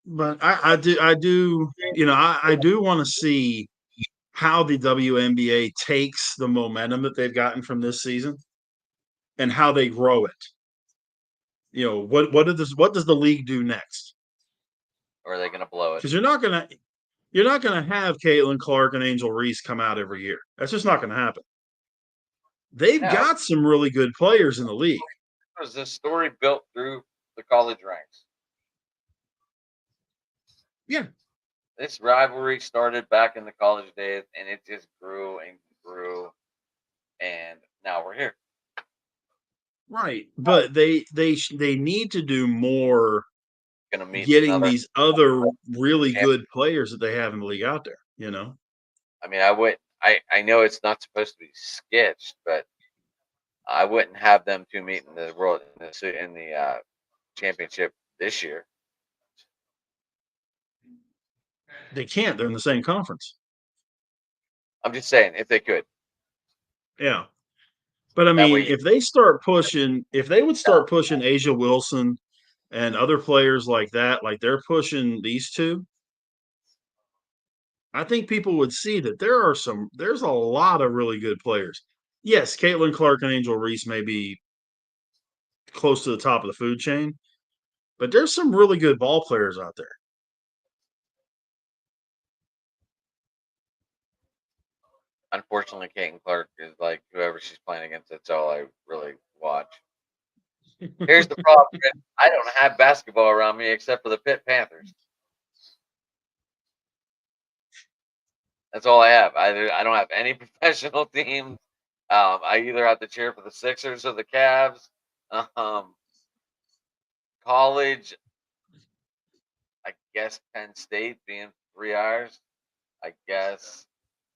But I do want to see how the WNBA takes the momentum that they've gotten from this season and how they grow it. What does the league do next? fan. Or are they gonna blow it? Because you're not gonna have Caitlin Clark and Angel Reese come out every year. That's just not gonna happen. They've Yeah, got some really good players in the league. was this story built through the college ranks? Yeah, This rivalry started back in the college days, and it just grew and grew, and now we're here. right. But they need to do more Gonna meet in getting another. these other really Champ. good players that they have in the league out there. I mean, I would. I know it's not supposed to be sketched, but I wouldn't have them two meet in the world in the championship this year. They can't. They're in the same conference. I'm just saying if they could. Yeah. But I That mean, way, if they would start pushing Asia Wilson and other players like that, like they're pushing these two, I think people would see that there's a lot of really good players. Yes, Caitlin Clark and Angel Reese may be close to the top of the food chain, but there's some really good ball players out there. unfortunately, Kate Clark is like whoever she's playing against. That's all I really watch. Here's the problem: Chris. I don't have basketball around me except for the Pitt Panthers. That's all I have. I don't have any professional teams. I either have to cheer for the Sixers or the Cavs. Um, college, I guess Penn State being 3 hours. I guess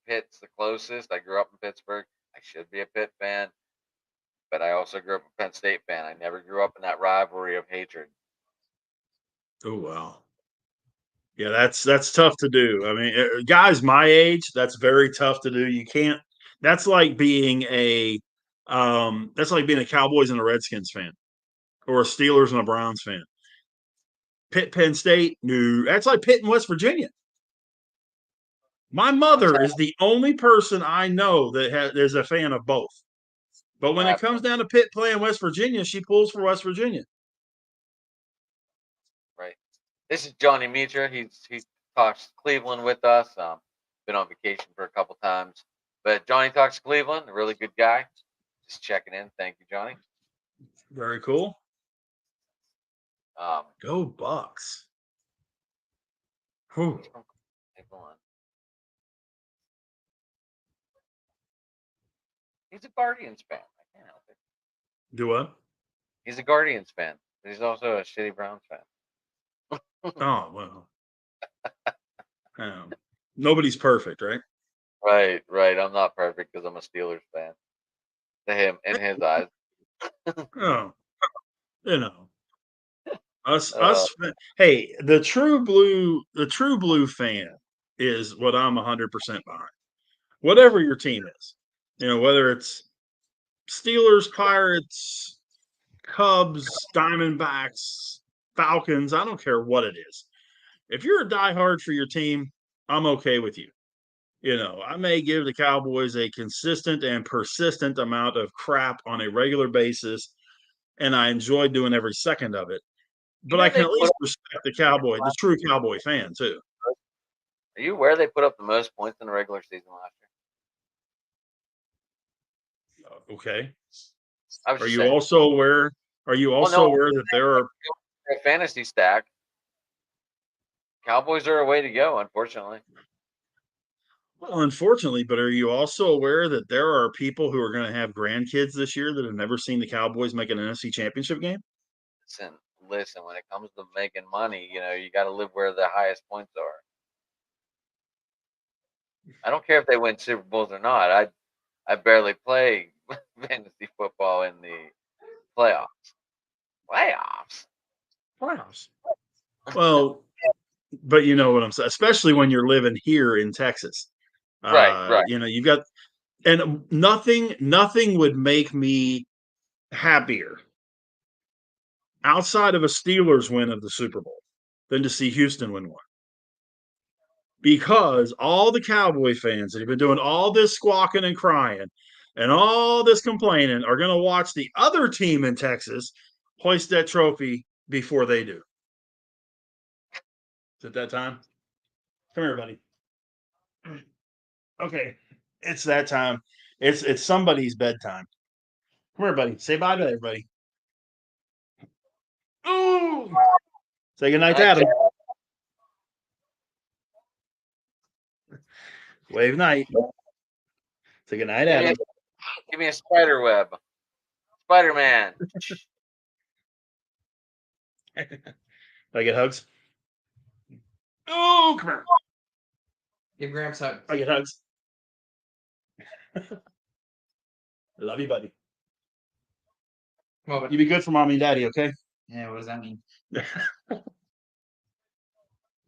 Pitt's the closest. I grew up in Pittsburgh. I should be a Pitt fan, but I also grew up a Penn State fan. I never grew up in that rivalry of hatred. Oh wow. Yeah, that's tough to do. I mean, guys my age, that's very tough to do. You can't. That's like being a That's like being a Cowboys and a Redskins fan, or a Steelers and a Browns fan. Pitt, Penn State, no. That's like Pitt and West Virginia. My mother is the only person I know that is a fan of both. But when it comes down to Pitt playing West Virginia, she pulls for West Virginia. Right. This is Johnny Mitra. He talks Cleveland with us. Been on vacation for a couple times, but Johnny talks Cleveland. A really good guy. Just checking in. Thank you, Johnny. Very cool. Um, Go Bucks. Whew. He's a Guardians fan. I can't help it. Do what? He's a Guardians fan. But he's also a shitty Browns fan. Oh, well. Nobody's perfect, right? Right. I'm not perfect because I'm a Steelers fan. To him, in his eyes. Oh, you know, us. Hey, the true blue fan is what I'm 100% behind. Whatever your team is, whether it's Steelers, Pirates, Cubs, Diamondbacks, Falcons, I don't care what it is. If you're a diehard for your team, I'm okay with you. I may give the Cowboys a consistent and persistent amount of crap on a regular basis, and I enjoy doing every second of it. But I can at least respect the true Cowboy fan, too. Are you aware they put up the most points in the regular season last year? Okay. Are you also aware? Are you also aware that there are a fantasy stack? Cowboys are a way to go, unfortunately. Well, unfortunately, but are you also aware that there are people who are going to have grandkids this year that have never seen the Cowboys make an NFC Championship game? Listen. When it comes to making money, you got to live where the highest points are. I don't care if they win Super Bowls or not. I barely play fantasy football in the playoffs. Playoffs. Well, but you know what I'm saying, especially when you're living here in Texas. Right. You've got, and nothing would make me happier outside of a Steelers win of the Super Bowl than to see Houston win one. Because all the Cowboy fans that have been doing all this squawking and crying and all this complaining are going to watch the other team in Texas hoist that trophy before they do. Is it that time? Come here, buddy. Okay, it's that time. It's somebody's bedtime. Come here, buddy. Say bye to everybody. Ooh! Say goodnight to Adam. Wave night. Say goodnight, Adam. Give me a spider web. Spider-Man. I get hugs? Oh, come here. Give Gramps hugs. I get hugs. Love you, buddy. Come on, you be good for mommy and daddy, okay? Yeah, what does that mean?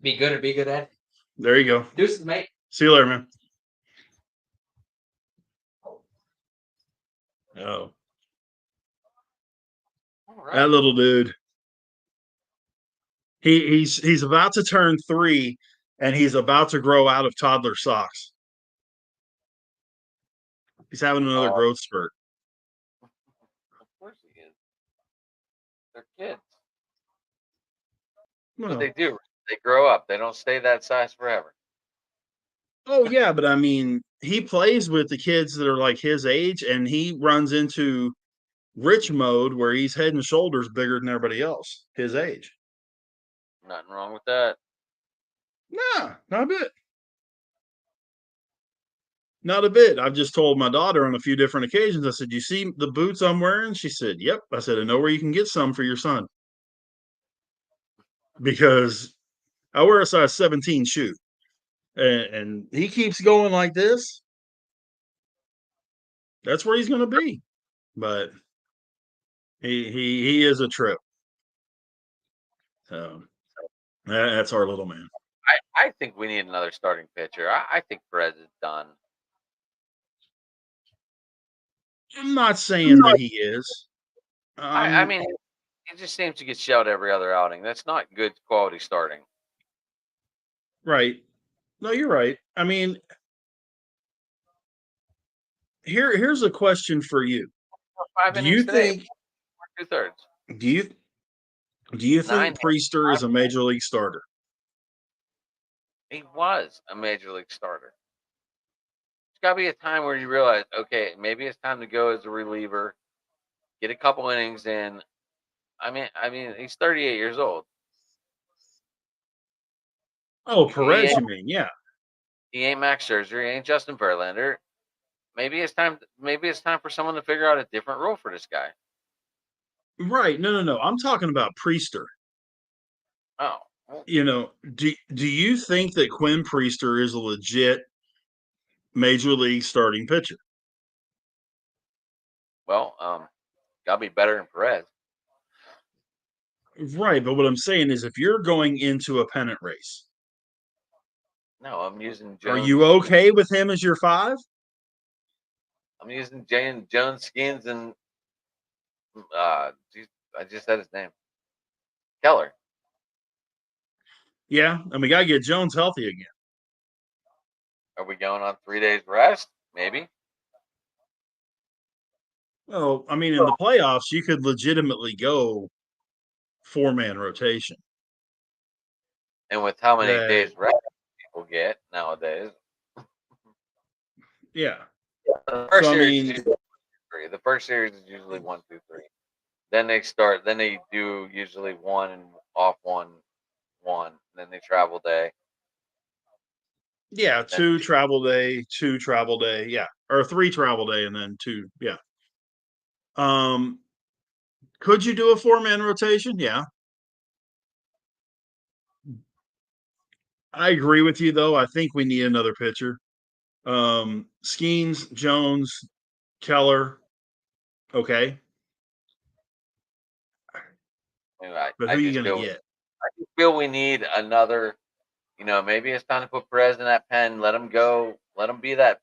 Be good or be good at? There you go. Deuces, mate. See you later, man. Oh. Right. That little dude. He's about to turn 3, and he's about to grow out of toddler socks. He's having another growth spurt. Of course he is. They're kids. Well, what they do, they grow up. They don't stay that size forever. Oh, yeah, but I mean, he plays with the kids that are like his age, and he runs into rich mode where he's head and shoulders bigger than everybody else his age. Nothing wrong with that. Nah, not a bit. Not a bit. I've just told my daughter on a few different occasions, I said, you see the boots I'm wearing? She said, yep. I said, I know where you can get some for your son. Because I wear a size 17 shoe. And he keeps going like this. That's where he's going to be. But he is a trip. So that's our little man. I think we need another starting pitcher. I think Perez is done. I'm not saying that he is. I mean, he just seems to get shelled every other outing. That's not good quality starting. Right. No, you're right. I mean, here's a question for you. 5 Do you innings today, think 2/3. do you do you 9 think innings, Priester is a major league starter? he was a major league starter. There's got to be a time where you realize, okay, maybe it's time to go as a reliever, get a couple innings in. I mean, he's 38 years old. Oh, He Perez, ain't, you mean? Yeah. he ain't Max Scherzer. He ain't Justin Verlander. Maybe it's time. Maybe it's time for someone to figure out a different role for this guy. Right. No. I'm talking about Priester. Oh, well, Do you think that Quinn Priester is a legit major league starting pitcher? gotta be better than Perez. Right, but what I'm saying is if you're going into a pennant race, No, I'm using are you Jones. okay with him as your 5? I'm using Jones skins and geez, I just said his name. Keller. Yeah, and we got to get Jones healthy again. Are we going on 3 days rest? Maybe. Well, I mean, in the playoffs, you could legitimately go 4-man rotation. And with how many That days rest people get nowadays, Yeah. the So first I series is mean, usually 3. The first series is usually 1, 2, 3. Then they start. Then they do usually one and off one. Then they travel day. yeah, Then 2 travel day, 2 travel day, yeah, or 3 travel day, and then 2, yeah. Um, could you do a 4-man rotation? Yeah, I agree with you though. I think we need another pitcher. Skeens, Jones, Keller, okay, but I who are you just gonna feel get? I just feel we need another. Maybe it's time to put Perez in that pen. Let him go. Let him be that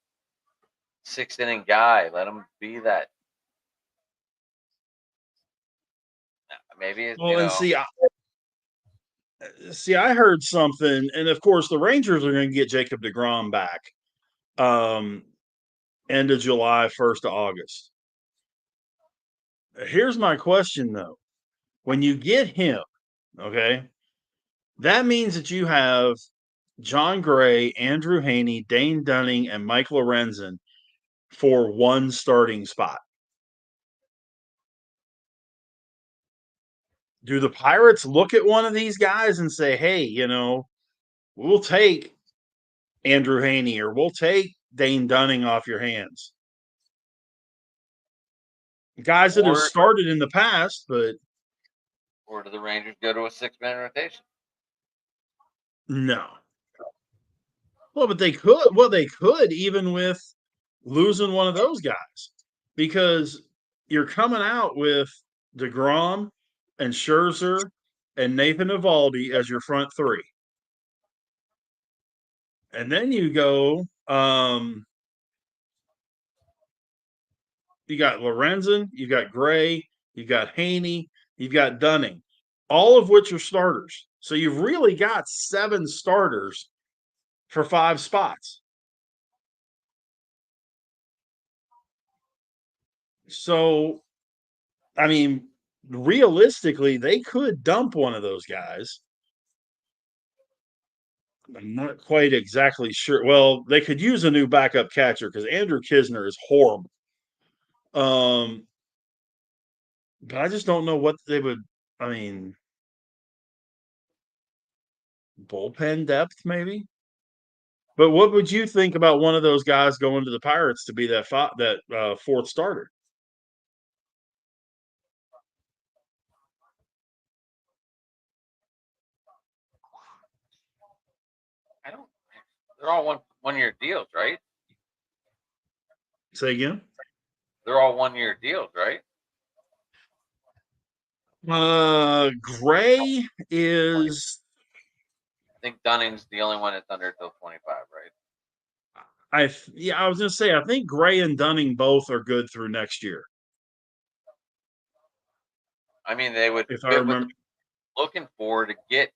6th inning guy. Let him be that. Maybe it's Well, and I heard something, and of course the Rangers are going to get Jacob DeGrom back, um, end of July, 1st of August. Here's my question though: when you get him, okay, that means that you have John Gray, Andrew Haney, Dane Dunning, and Mike Lorenzen for one starting spot. Do the Pirates look at one of these guys and say, "Hey, we'll take Andrew Haney or we'll take Dane Dunning off your hands"? Guys that have or started in the past, but or do the Rangers go to a 6-man rotation? no. Well, but they could. Well, they could even with losing one of those guys because you're coming out with DeGrom and Scherzer and Nathan Eovaldi as your front 3. And then you go, you got Lorenzen, you've got Gray, you've got Haney, you've got Dunning, all of which are starters. So you've really got 7 starters for 5 spots. So, I mean, realistically, they could dump one of those guys. I'm not quite exactly sure. Well, they could use a new backup catcher because Andrew Kisner is horrible. Um, but I just don't know what they would. I mean, bullpen depth maybe. But what would you think about one of those guys going to the Pirates to be that 4th starter? I don't. They're all one year deals, right? Say again. They're all 1-year deals, right? Gray is. I think Dunning's the only one that's under till 25, right? I was gonna say I think Gray and Dunning both are good through next year, I mean, they would if I fit with remember. looking for to get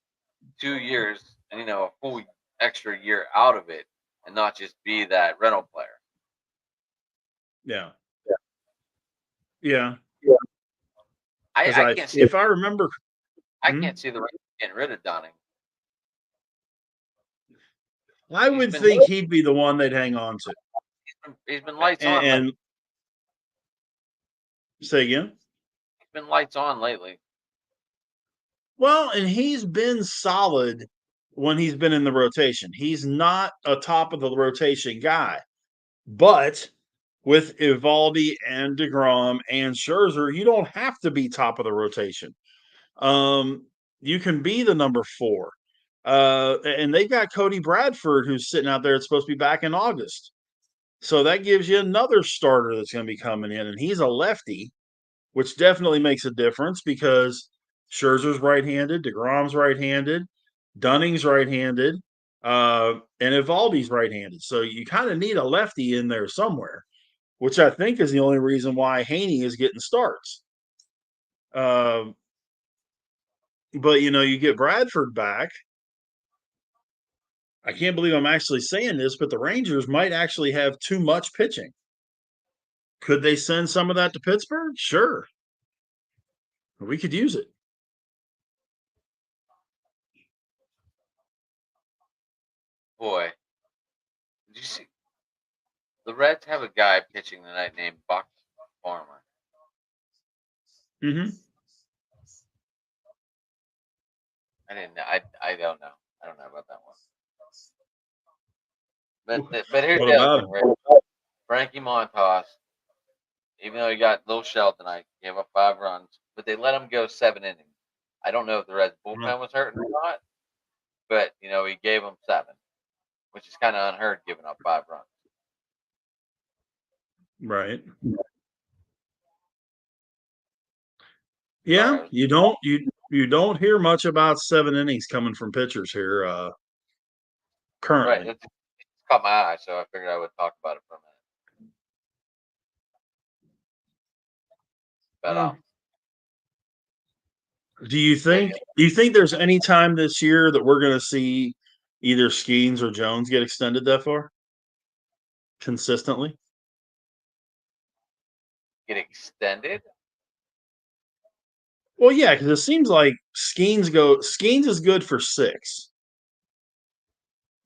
2 years and a full extra year out of it, and not just be that rental player. Yeah, yeah, Yeah. because I can't see if I remember, I hmm? can't see the Rangers getting rid of Dunning. I He's would been think he'd be the one they'd hang on to. he's been lights on lately. And say again. He's been lights on lately. Well, and he's been solid when he's been in the rotation. He's not a top of the rotation guy, but with Evaldi and DeGrom and Scherzer, you don't have to be top of the rotation. You can be the number 4. And they've got Cody Bradford who's sitting out there. It's supposed to be back in August. So that gives you another starter that's going to be coming in, and he's a lefty, which definitely makes a difference because Scherzer's right-handed, DeGrom's right-handed, Dunning's right-handed, and Evaldi's right-handed. So you kind of need a lefty in there somewhere, which I think is the only reason why Haney is getting starts. Uh, but you get Bradford back. I can't believe I'm actually saying this, but the Rangers might actually have too much pitching. Could they send some of that to Pittsburgh? Sure. We could use it. Boy, did you see the Reds have a guy pitching tonight named Buck Farmer? Mm-hmm. I didn't know. I don't know. I don't know about that one. But here's What the other about thing, him? right? Frankie Montas, even though he got a little shelled tonight, gave up 5 runs, but they let him go 7 innings. I don't know if the Reds bullpen was hurting or not, but he gave them 7, which is kind of unheard, giving up 5 runs. Right. Sorry, Yeah, you don't hear much about 7 innings coming from pitchers here right. currently. It caught my eye, so I figured I would talk about it for a minute. But Well, do you maybe think there's any time this year that we're going to see either Skeens or Jones get extended that far consistently? get extended. Well, yeah, because it seems like Skeens is good for 6,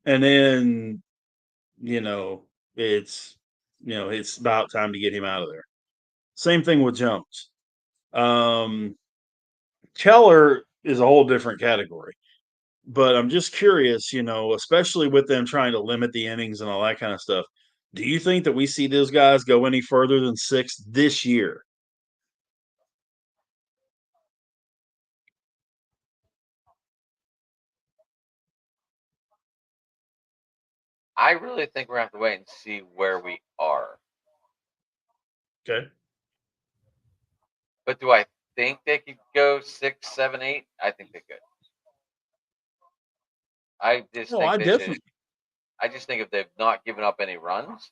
and then you know it's it's about time to get him out of there. Same thing with Jones. Um, Keller is a whole different category. But I'm just curious, especially with them trying to limit the innings and all that kind of stuff. Do you think that we see those guys go any further than 6 this year? I really think we're gonna have to wait and see where we are. Okay. But do I think they could go 6, 7, 8? I think they could. I just Oh, think I they should. definitely. I just think if they've not given up any runs,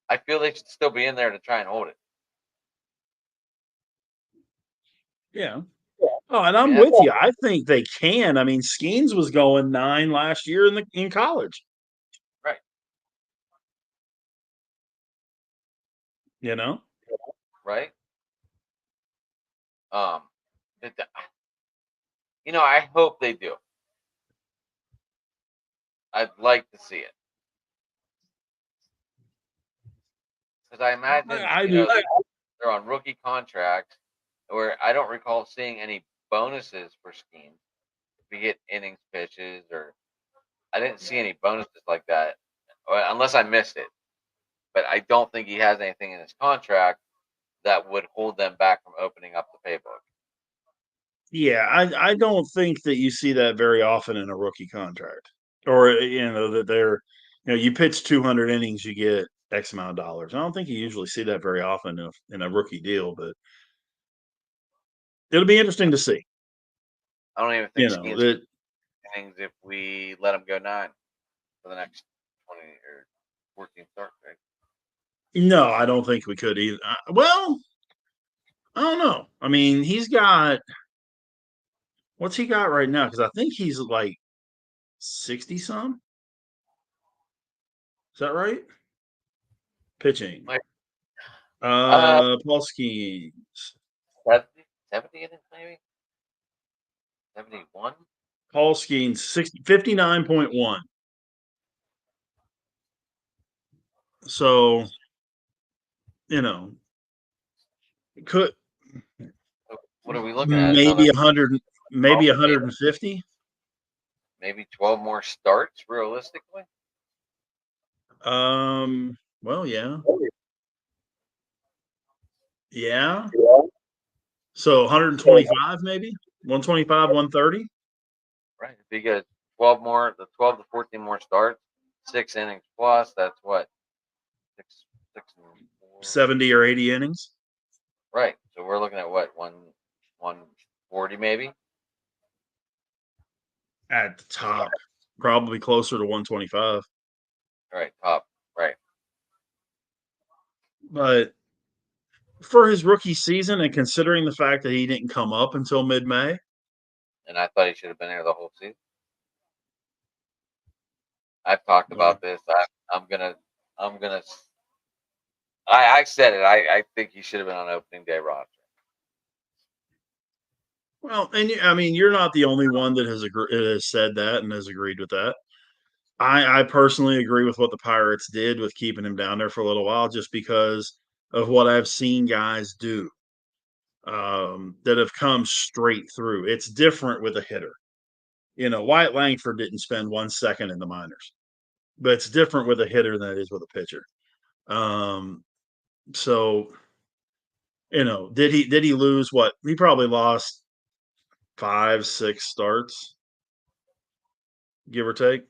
I feel they should still be in there to try and hold it. Yeah. Oh, and I mean, I'm that's with you. I think they can. I mean, Skeens was going 9 last year in college. right. You know. Right. Um, but I hope they do. I'd like to see it because I imagine I do. they're on rookie contracts, where I don't recall seeing any bonuses for schemes. If we get innings pitches, or I didn't see any bonuses like that, unless I missed it. But I don't think he has anything in his contract that would hold them back from opening up the paybook. Yeah, I don't think that you see that very often in a rookie contract, or that they're you pitch 200 innings, you get X amount of dollars. I don't think you usually see that very often in a rookie deal, but it'll be interesting to see. I don't even think You know schemes that innings if we let him go 9 for the next 20 or 14 starts, right? No, I don't think we could either. Well, I don't know. I mean, he's got what's he got right now? Because I think he's like 60 some. Is that right? Pitching. Like, uh, Paul Skeens. 70 innings, maybe 71. Paul Skeens 59.1. So, you know, could So what are we looking at? maybe Another 100, 12, maybe 150. maybe 12 more starts, realistically. Well, yeah. Yeah. So 125 maybe? 125, 130? Right. If you get 12 more, the 12 to 14 more starts, 6 innings plus, that's what? Six and four. 70 or 80 innings Right. So we're looking at what? 140 maybe? at the top. Probably closer to 125. Right. Top. Right. But for his rookie season and considering the fact that he didn't come up until mid-May, And I thought he should have been there the whole season. I've talked about this. I'm gonna, I'm gonna. I said it. I think he should have been on opening day roster. well, and I mean, you're not the only one that has said that and has agreed with that. I personally agree with what the Pirates did with keeping him down there for a little while, just because of what I've seen guys do that have come straight through. It's different with a hitter. You know, Wyatt Langford didn't spend 1 second in the minors, but it's different with a hitter than it is with a pitcher. Um, so did he lose what? He probably lost 5, 6 starts, give or take.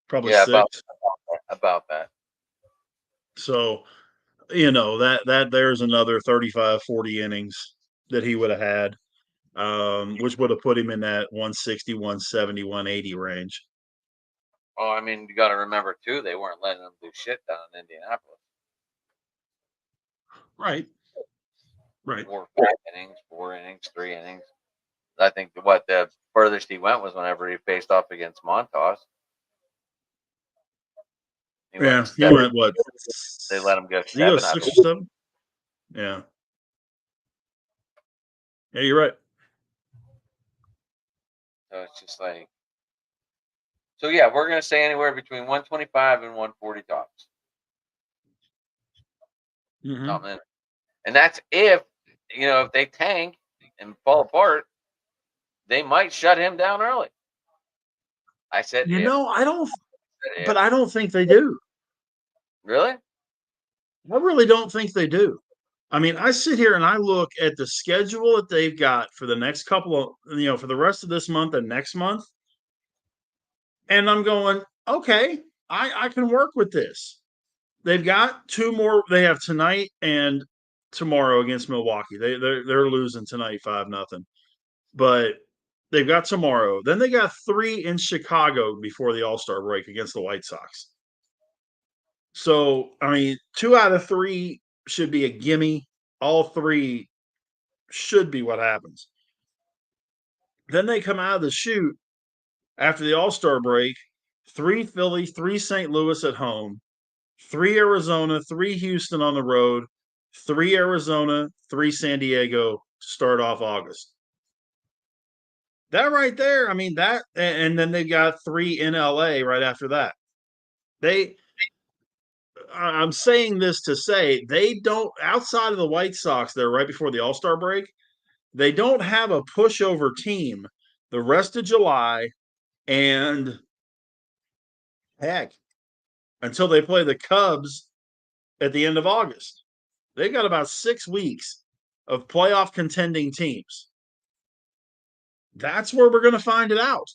Probably Yeah, 6. about that. So, that there's another 35, 40 innings that he would have had, which would have put him in that 160, 170, 180 range. Oh, I mean, you got to remember too, they weren't letting him do shit down in Indianapolis. Right. Right. 4 innings, 4 innings, 3 innings. I think what the furthest he went was whenever he faced off against Montas. He went Yeah. He 7. went what? They let him go Did he go 7 out of 6 or it. 7? Yeah. Yeah, you're right. So it's just like, so yeah, we're gonna say anywhere between 125 and 140 tops. Mm-hmm. And that's if they tank and fall apart, they might shut him down early. I said if. I don't, If. but I don't think they do. Really? I really don't think they do. I mean, I sit here and I look at the schedule that they've got for the next couple of, for the rest of this month and next month. And I'm going, okay, I can work with this. They've got 2 more. They have tonight and tomorrow against Milwaukee. They're losing tonight 5-0. But they've got tomorrow. Then they got 3 in Chicago before the All-Star break against the White Sox. So, I mean, 2 out of 3 should be a gimme. All 3 should be what happens. Then they come out of the chute after the All-Star break, 3 Philly, 3 St. Louis at home, 3 Arizona, 3 Houston on the road, 3 Arizona, 3 San Diego to start off August. That right there, I mean, and then they got 3 in LA right after that. I'm saying this to say they don't, outside of the White Sox, they're right before the All-Star break, they don't have a pushover team the rest of July and heck, until they play the Cubs at the end of August. They've got about 6 weeks of playoff contending teams. That's where we're going to find it out.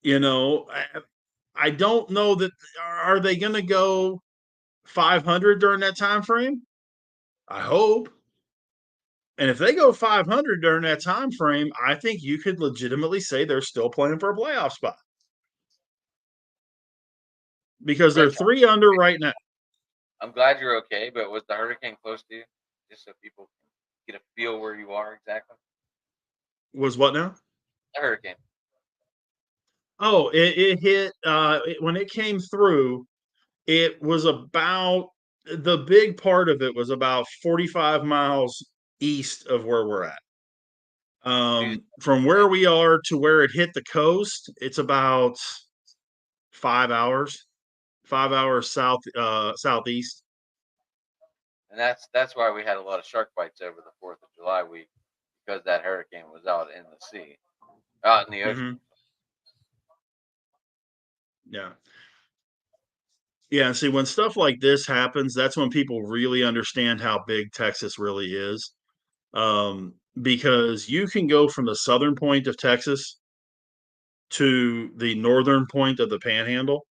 I don't know that are they going to go 500 during that time frame? I hope. And if they go 500 during that time frame, I think you could legitimately say they're still playing for a playoff spot. because they're Rich, 3 under right now. I'm glad you're okay, but was the hurricane close to you? Just so people can get a feel where you are exactly. Was what now? The hurricane. Oh, it hit when it came through. It was about the big part of it was about 45 miles east of where we're at. Dude, From where we are to where it hit the coast, it's about 5 hours. 5 hours southeast. and that's why we had a lot of shark bites over the 4th of July week because that hurricane was out in the sea, out in the ocean. Hmm. Yeah. Yeah. See, when stuff like this happens, that's when people really understand how big Texas really is. Because you can go from the southern point of Texas to the northern point of the panhandle,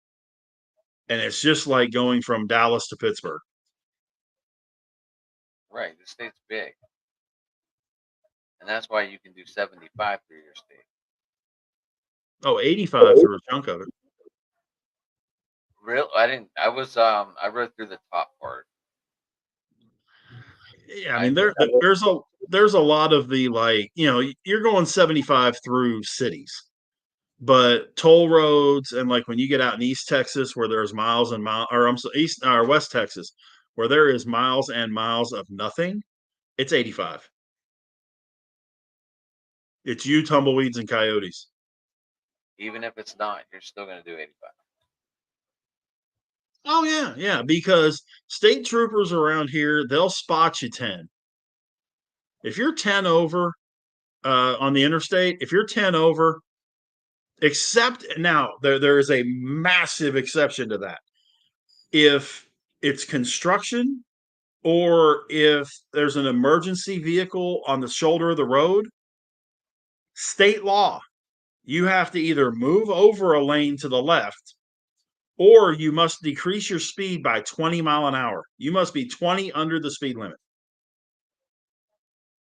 and it's just like going from Dallas to Pittsburgh. Right, the state's big, and that's why you can do 75 through your state. Oh, 85 through a chunk of it. Real, I didn't. I was I rode through the top part. Yeah, I I mean know. there's a lot of the like, you're going 75 through cities. But toll roads and like when you get out in East Texas where there's miles and miles, or I'm so East or West Texas where there is miles and miles of nothing, it's 85. It's you, tumbleweeds, and coyotes. Even if it's not, you're still gonna do 85. Oh yeah, yeah, because state troopers around here, they'll spot you 10. If you're 10 over on the interstate, if you're 10 over, except now there is a massive exception to that. If it's construction or if there's an emergency vehicle on the shoulder of the road, state law, you have to either move over a lane to the left or you must decrease your speed by 20 mile an hour. You must be 20 under the speed limit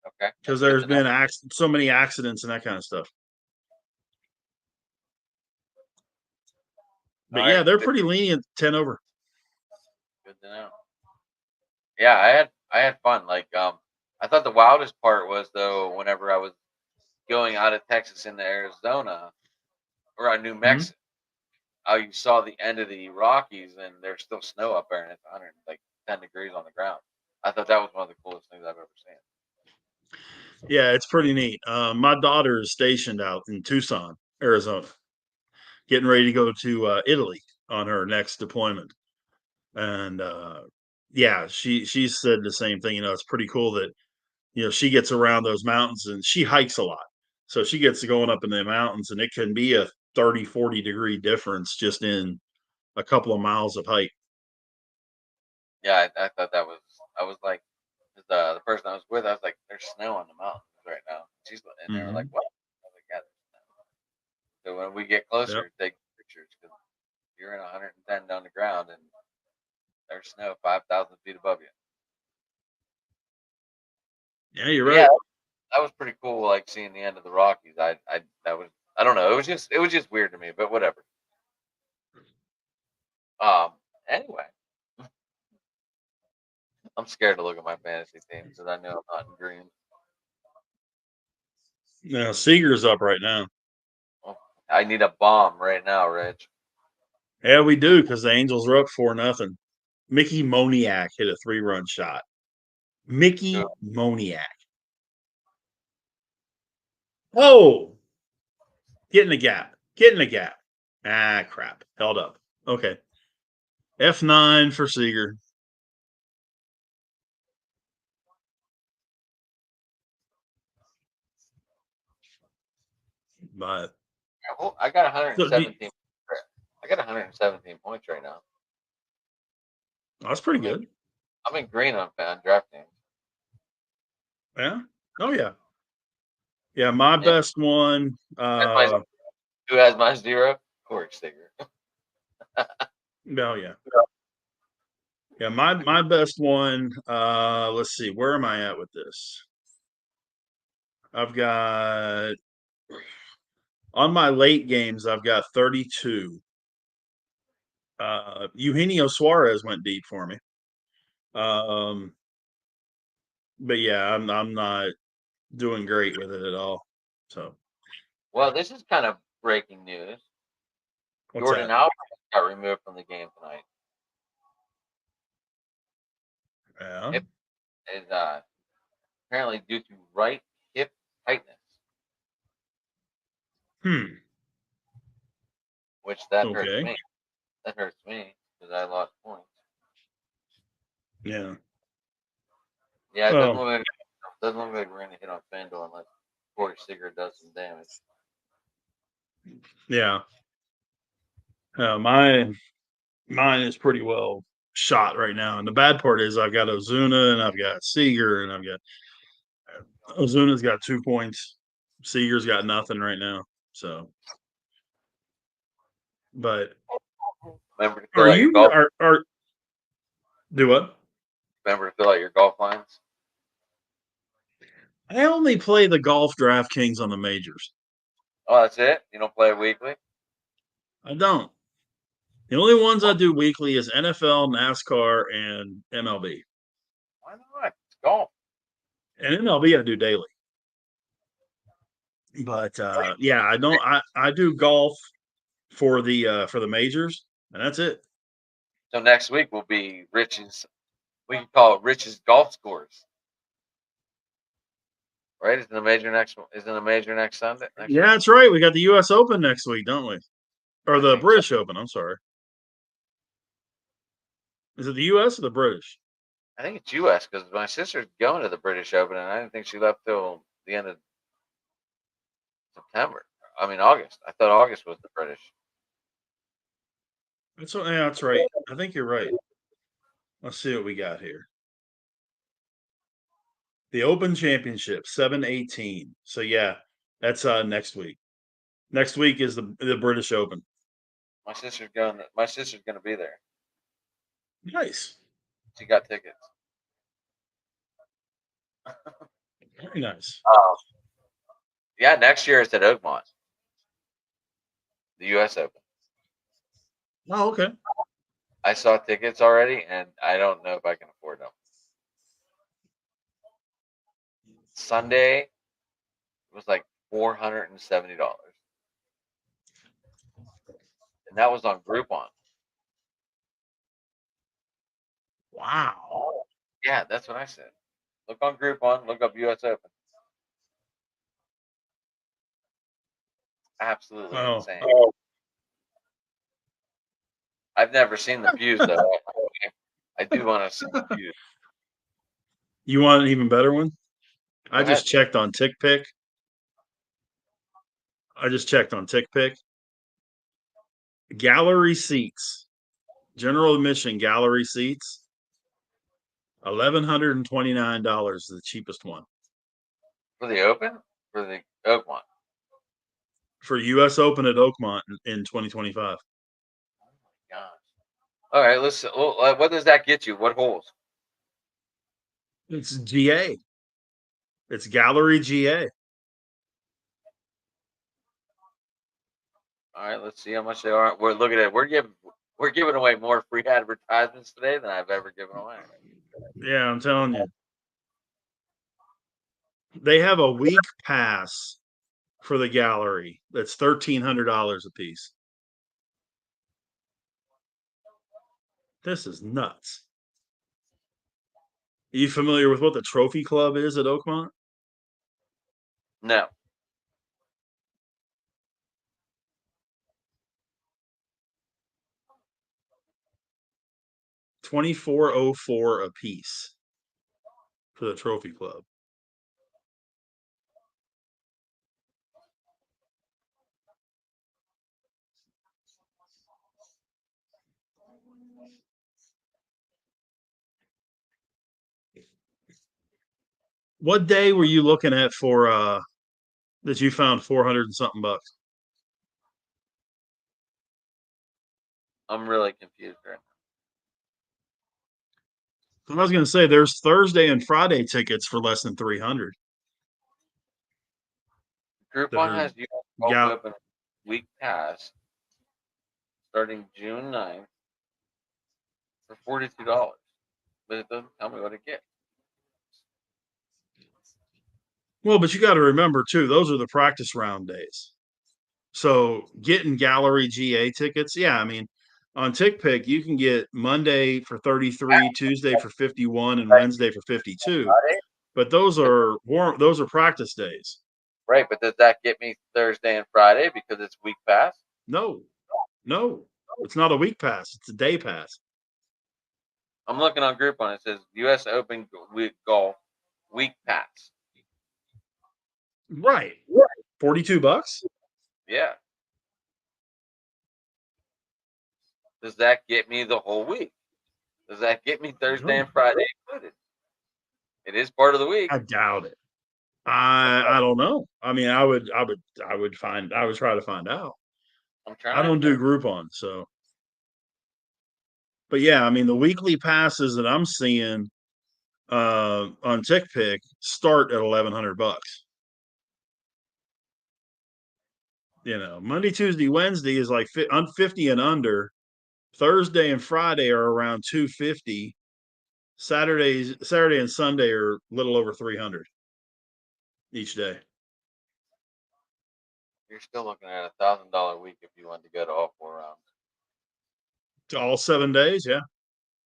Okay, because that's good there's to know. been so many accidents and that kind of stuff. All But right, yeah, they're good, pretty lenient 10 over. good to know. Yeah, I had fun. Like I thought the wildest part was though whenever I was going out of Texas into Arizona or New Mhm. Mexico, how you saw the end of the Rockies and there's still snow up there and it's 100 like 10 degrees on the ground. I thought that was one of the coolest things I've ever seen. Yeah, it's pretty neat. My daughter is stationed out in Tucson, Arizona, getting ready to go to Italy on her next deployment. And yeah, she said the same thing. It's pretty cool that she gets around those mountains and she hikes a lot. So she gets to going up in the mountains and it can be a 30-40 degree difference just in a couple of miles of hike. Yeah, I thought that was. I was like, the person I was with, I was like, "There's snow on the mountains right now." And they were like, Hmm. "What?" I was like, "Yeah, there's snow." So when we get Yep. closer, take pictures because you're in 110 down the ground and there's snow 5,000 feet above you. Yeah, you're But yeah, right. that was pretty cool. Like seeing the end of the Rockies. That was. I don't know. It was just weird to me, but whatever. Um. Anyway, I'm scared to look at my fantasy team because I know I'm not in green. Now Seager's up right now. Oh, I need a bomb right now, Rich. Yeah, we do because the Angels are up 4-0. Mickey Moniak hit a 3-run shot. Who? Mickey Moniak. Oh, get in the gap. Get in the gap. Ah, crap. Held up. Okay. F9 for Seager. But I got so do, 117. I got 117 points right now. that's pretty I'm in, good. I'm in green on DraftKings. Yeah. Oh yeah. Yeah, my Yeah. best one. Who has my zero? Corey Stinger. Oh yeah. Yeah, my best one. Let's see, where am I at with this? I've got on my late games, I've got 32. Eugenio Suarez went deep for me. But yeah, I'm not doing great with it at all. So Well, this is kind of breaking news. what's Jordan that? Alvarez got removed from the game tonight. Yeah. Hip is apparently due to right hip tightness, which that hurts Okay. me. That hurts me because I lost points. Yeah. Yeah, it Oh, doesn't look like we're gonna hit on FanDuel unless Corey Seager does some damage. yeah. Mine is pretty well shot right now. And the bad part is I've got Ozuna and I've got Seager and I've got Ozuna's got 2 points. Seager's got nothing right now. So, but Remember to are fill out your you golf. are do what? Remember to fill out your golf lines. I only play the golf DraftKings on the majors. Oh, that's it. You don't play it weekly. I don't. The only ones I do weekly is NFL, NASCAR, and MLB. Why not? It's golf. And MLB I do daily. But yeah, I don't. I do golf for the majors, and that's it. So next week will be Rich's. We can call it Rich's golf scores. Right? Isn't the major next? Isn't the major next Sunday? Next Yeah, week? that's right. We got the U.S. Open next week, don't we? Or I the think so. British Open. I'm sorry. Is it the U.S. or the British? I think it's U.S. because my sister's going to the British Open, and I didn't think she left till the end of September. I mean August. I thought August was the British. Yeah, that's right. I think you're right. Let's see what we got here. The Open Championship, 7/18. So yeah, that's next week. Next week is the British Open. My sister's going. My sister's going to be there. Nice. She got tickets. Very nice. Yeah, next year it's at Oakmont, the U.S. Open. Oh, okay. I saw tickets already, and I don't know if I can afford them. Sunday was like $470, and that was on Groupon. Wow. Yeah, that's what I said. Look on Groupon. Look up U.S. Open. Absolutely Oh, insane. I've never seen the pews though. I do want to see the pews. you want an even better one? I Go just ahead. checked on TickPick. I just checked on TickPick. Gallery seats, general admission gallery seats, $1,129 is the cheapest one For the Open? For the Oakmont? for U.S. Open at Oakmont in 2025. Oh my gosh. All right, let's. What does that get you? What holes? It's GA. It's Gallery GA. All right, let's see how much they are. We're looking at. We're giving away more free advertisements today than I've ever given away. Yeah, I'm telling you. They have a week pass for the gallery that's $1,300 a piece. This is nuts. Are you familiar with what the Trophy Club is at Oakmont? No. $2,404 a piece for the Trophy Club. What day were you looking at for that you found 400 and something bucks? I'm really confused right I was going to say there's Thursday and Friday tickets for less than 300 now. that Groupon are has U.S. Golf gal Open week pass starting June 9th. for $42, but it doesn't tell me what it gets. Well, but you got to remember too; those are the practice round days. So getting gallery GA tickets, yeah, I mean, on TickPick you can get Monday for 33, Tuesday for 51, and Right, Wednesday for 52. Friday, But those but are those are practice days. right, but does that get me Thursday and Friday because it's week pass? No, no, it's not a week pass; it's a day pass. I'm looking on Groupon. It says U.S. Open week golf week pass. Right, $42. Yeah. Does that get me the whole week? Does that get me Thursday No, and Friday included? It is part of the week. I doubt it. I don't know. I mean, I would try to find out. I'm I trying don't to. do Groupon, so but yeah, I mean the weekly passes that I'm seeing on TickPick start at $1,100. You know, Monday, Tuesday, Wednesday is like 50 and under. Thursday and Friday are around 250. Saturday and Sunday are a little over 300 each day. You're still looking at $1,000 week if you want to go to all 4 rounds. To all 7 days, yeah.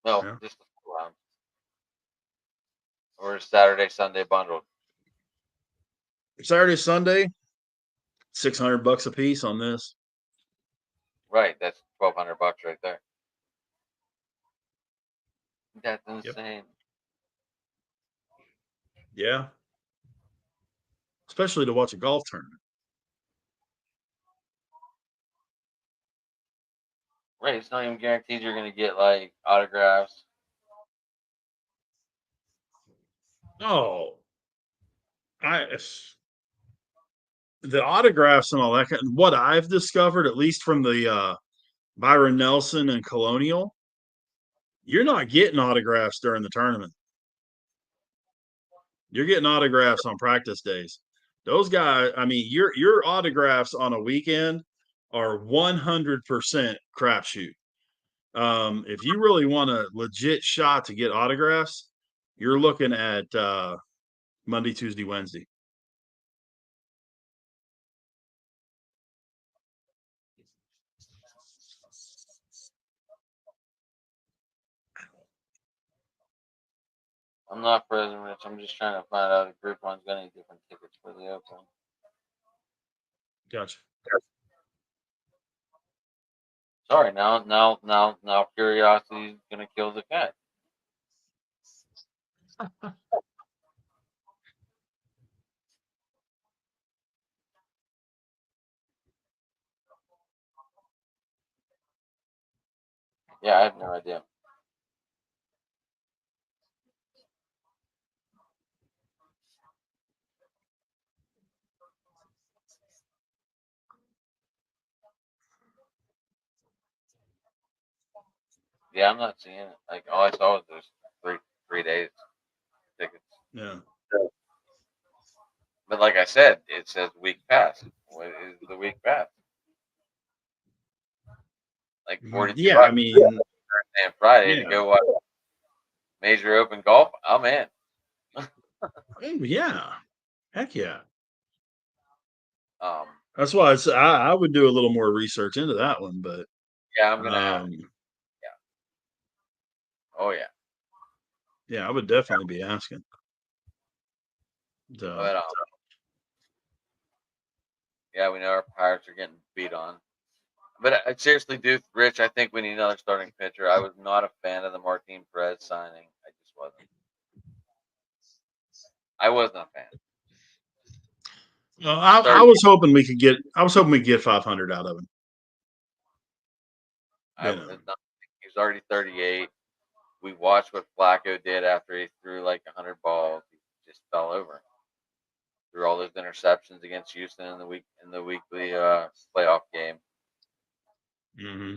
No, Yeah. just the 4 rounds. Or Saturday, Sunday bundled. Saturday, Sunday, $600 a piece on this. Right, that's $1,200 right there. That's Yep. insane. Yeah. Especially to watch a golf tournament. Right, it's not even guaranteed you're gonna get like autographs. Oh, the autographs and all that what I've discovered, at least from the Byron Nelson and Colonial, you're not getting autographs during the tournament. You're getting autographs on practice days. Those guys, I mean, your autographs on a weekend are 100% crapshoot. If you really want a legit shot to get autographs, you're looking at Monday, Tuesday, Wednesday. I'm not President Rich. I'm just trying to find out if Group One's got any different tickets for the Open. Gotcha. Sorry, now curiosity's gonna kill the cat. Yeah, I have no idea. Yeah, I'm not seeing it. Like all I saw was those three days tickets. Yeah. But like I said, it says week pass. What is the week pass? Like 42 Yeah, I bucks mean, Thursday and Friday to yeah. go watch Major Open Golf. I'm in. Yeah. Heck yeah. Um, That's why I would do a little more research into that one, but yeah, I'm gonna have. Yeah. Oh yeah. yeah, I would definitely be asking. So But yeah, we know our Pirates are getting beat on. But I seriously do, Rich. I think we need another starting pitcher. I was not a fan of the Martin Perez signing. I just wasn't. I wasn't a fan. I was hoping we could get 500 out of him. I You know. was not, he was already 38. We watched what Flacco did after he threw like 100 balls. He just fell over. Threw all those interceptions against Houston in the weekly playoff game. Mm-hmm.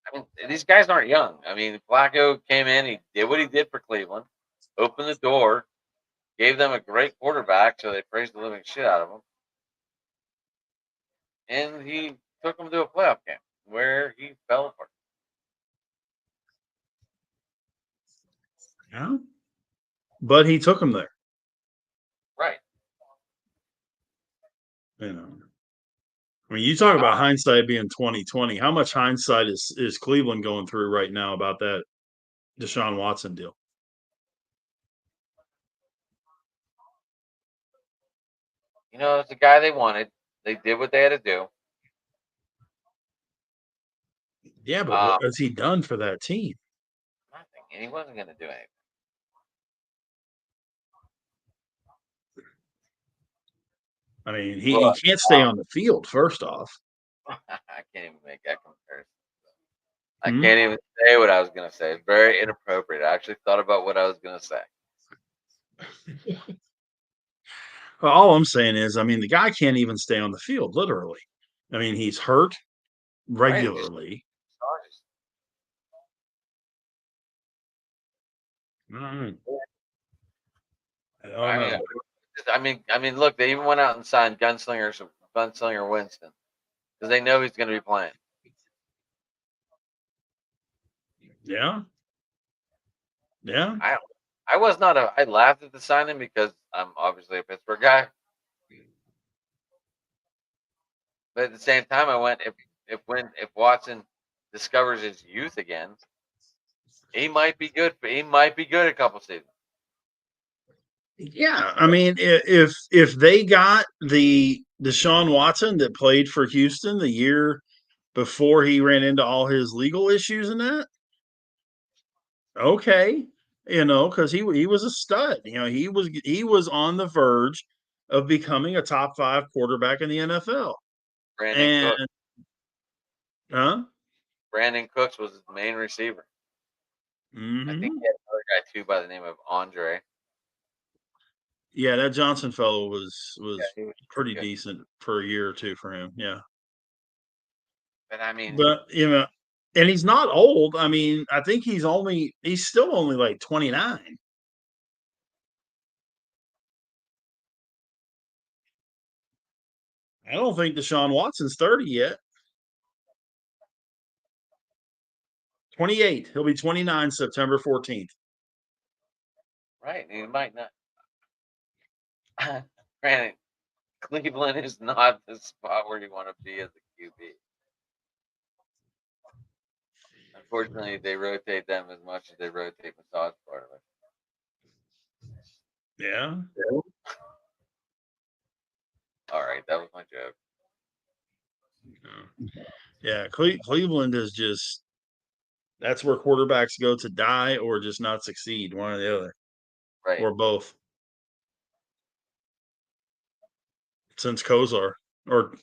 I mean, these guys aren't young. I mean, Flacco came in, he did what he did for Cleveland, opened the door, gave them a great quarterback, so they praised the living shit out of him. And he took them to a playoff game where he fell apart. Yeah. But he took him there. Right. You know. I mean, you talk about hindsight being 2020. How much hindsight is Cleveland going through right now about that Deshaun Watson deal? It's the guy they wanted. They did what they had to do. Yeah, but what has he done for that team? Nothing. And he wasn't going to do anything. I mean, he can't stay on the field, first off. I can't even make that comparison. I Hmm? can't even say what I was going to say. It's very inappropriate. I actually thought about what I was going to say. Well, all I'm saying is, I mean, the guy can't even stay on the field, literally. I mean, he's hurt Right. He just regularly. charges. I don't I know. mean, look, they even went out and signed Gunslinger Winston because they know he's going to be playing. Yeah. Yeah. I was not I laughed at the signing because I'm obviously a Pittsburgh guy, but at the same time, I went if Watson discovers his youth again, he might be good. He might be good a couple seasons. Yeah. I mean, if they got the Deshaun Watson that played for Houston the year before he ran into all his legal issues and that, okay, because he was a stud. He was on the verge of becoming a top 5 quarterback in the NFL. Brandon And Cook. huh? Brandon Cooks was his main receiver. I think Hmm. he had another guy too by the name of Andre. Yeah, that Johnson fellow was He was pretty pretty good. decent for a year or two for him. Yeah. But I mean, But, and he's not old. I mean, I think he's still only like 29. I don't think Deshaun Watson's 30 yet. 28. He'll be 29 September 14th. right? He might not. Granted, Cleveland is not the spot where you want to be as a QB. Unfortunately, they rotate them as much as they rotate massage part of it. Yeah. All right, that was my joke. Yeah, Cleveland is just that's where quarterbacks go to die or just not succeed, one or the other, Right. or both. Since Kozar, or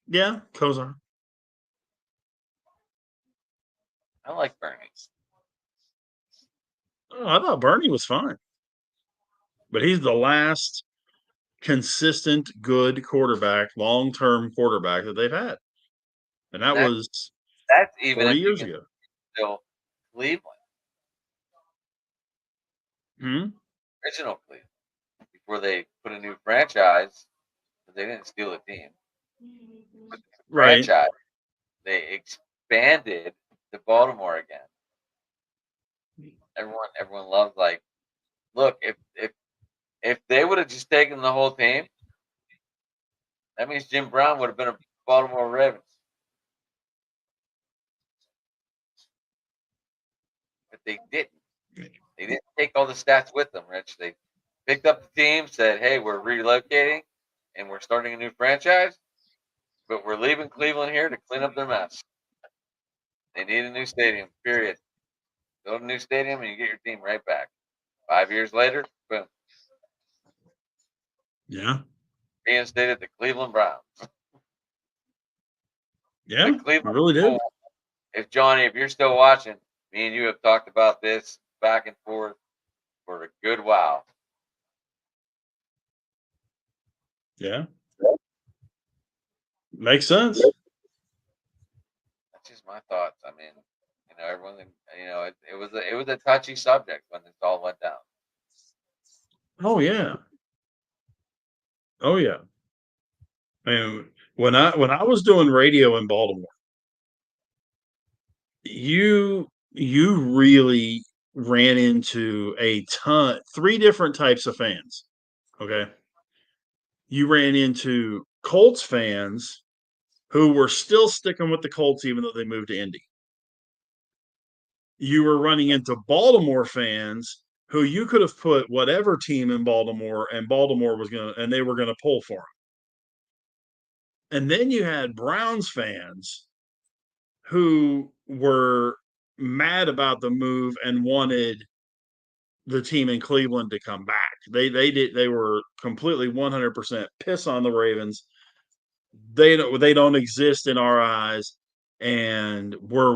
yeah, Kozar. I like Bernie. Oh, I thought Bernie was fine, but he's the last consistent good quarterback, long-term quarterback that they've had, and that That was that's even 40 if you years can ago. still Cleveland, Hmm? original Cleveland, before they put a new franchise. They didn't steal a team. With the Right. franchise, they expanded to Baltimore again. Everyone loves look if they would have just taken the whole team, that means Jim Brown would have been a Baltimore Ravens. But they didn't. They didn't take all the stats with them, Rich. They picked up the team, said, "Hey, we're relocating, and we're starting a new franchise, but we're leaving Cleveland here to clean up their mess. They need a new stadium. Period. Build a new stadium, and you get your team right back." 5 years later, boom, Yeah. reinstated the Cleveland Browns. Yeah. The We Cleveland really did. people, if Johnny, if you're still watching, me and you have talked about this back and forth for a good while. Yeah. Makes sense. That's just my thoughts. I mean, everyone, it was a touchy subject when this all went down. Oh yeah. Oh yeah. I mean, when I was doing radio in Baltimore, you really ran into three different types of fans. Okay. You ran into Colts fans who were still sticking with the Colts even though they moved to Indy. You were running into Baltimore fans who you could have put whatever team in Baltimore, and Baltimore was and they were gonna pull for them. And then you had Browns fans who were mad about the move and wanted the team in Cleveland to come back. They were completely 100% piss on the Ravens. They don't exist in our eyes, and we're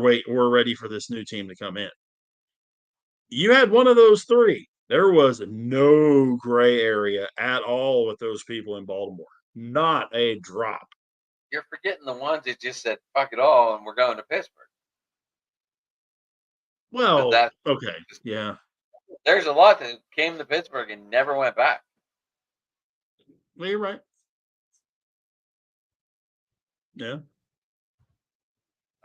ready for this new team to come in. You had one of those three. There was no gray area at all with those people in Baltimore. Not a drop. You're forgetting the ones that just said "fuck it all" and we're going to Pittsburgh. Well, okay, yeah. There's a lot that came to Pittsburgh and never went back. Well, you're right. Yeah.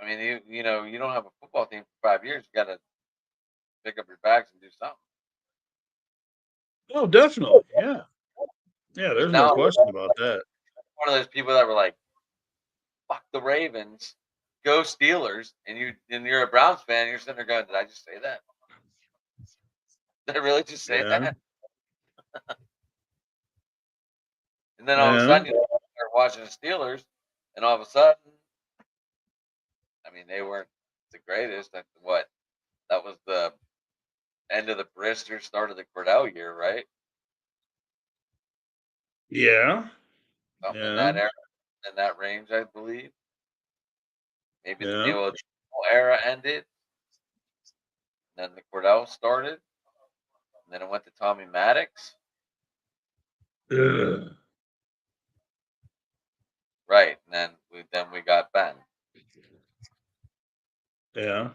I mean, you know, you don't have a football team for 5 years. You got to pick up your bags and do something. Oh, definitely. Yeah. Yeah, there's no Now, question about that. one of those people that were like, "Fuck the Ravens, go Steelers," and you're a Browns fan. You're sitting there going, "Did I just say that? Did I really just say that?" And then all of a sudden, you start watching the Steelers, and all of a sudden, I mean, they weren't the greatest. What? That was the end of the Brister, start of the Cordell year, right? Yeah. Something in Yeah. that era, in that range, I believe. Maybe the Yeah. Neil O'Donnell era ended, and then the Cordell started, and then it went to Tommy Maddox. Ugh. Right, and then we got Ben. Yeah.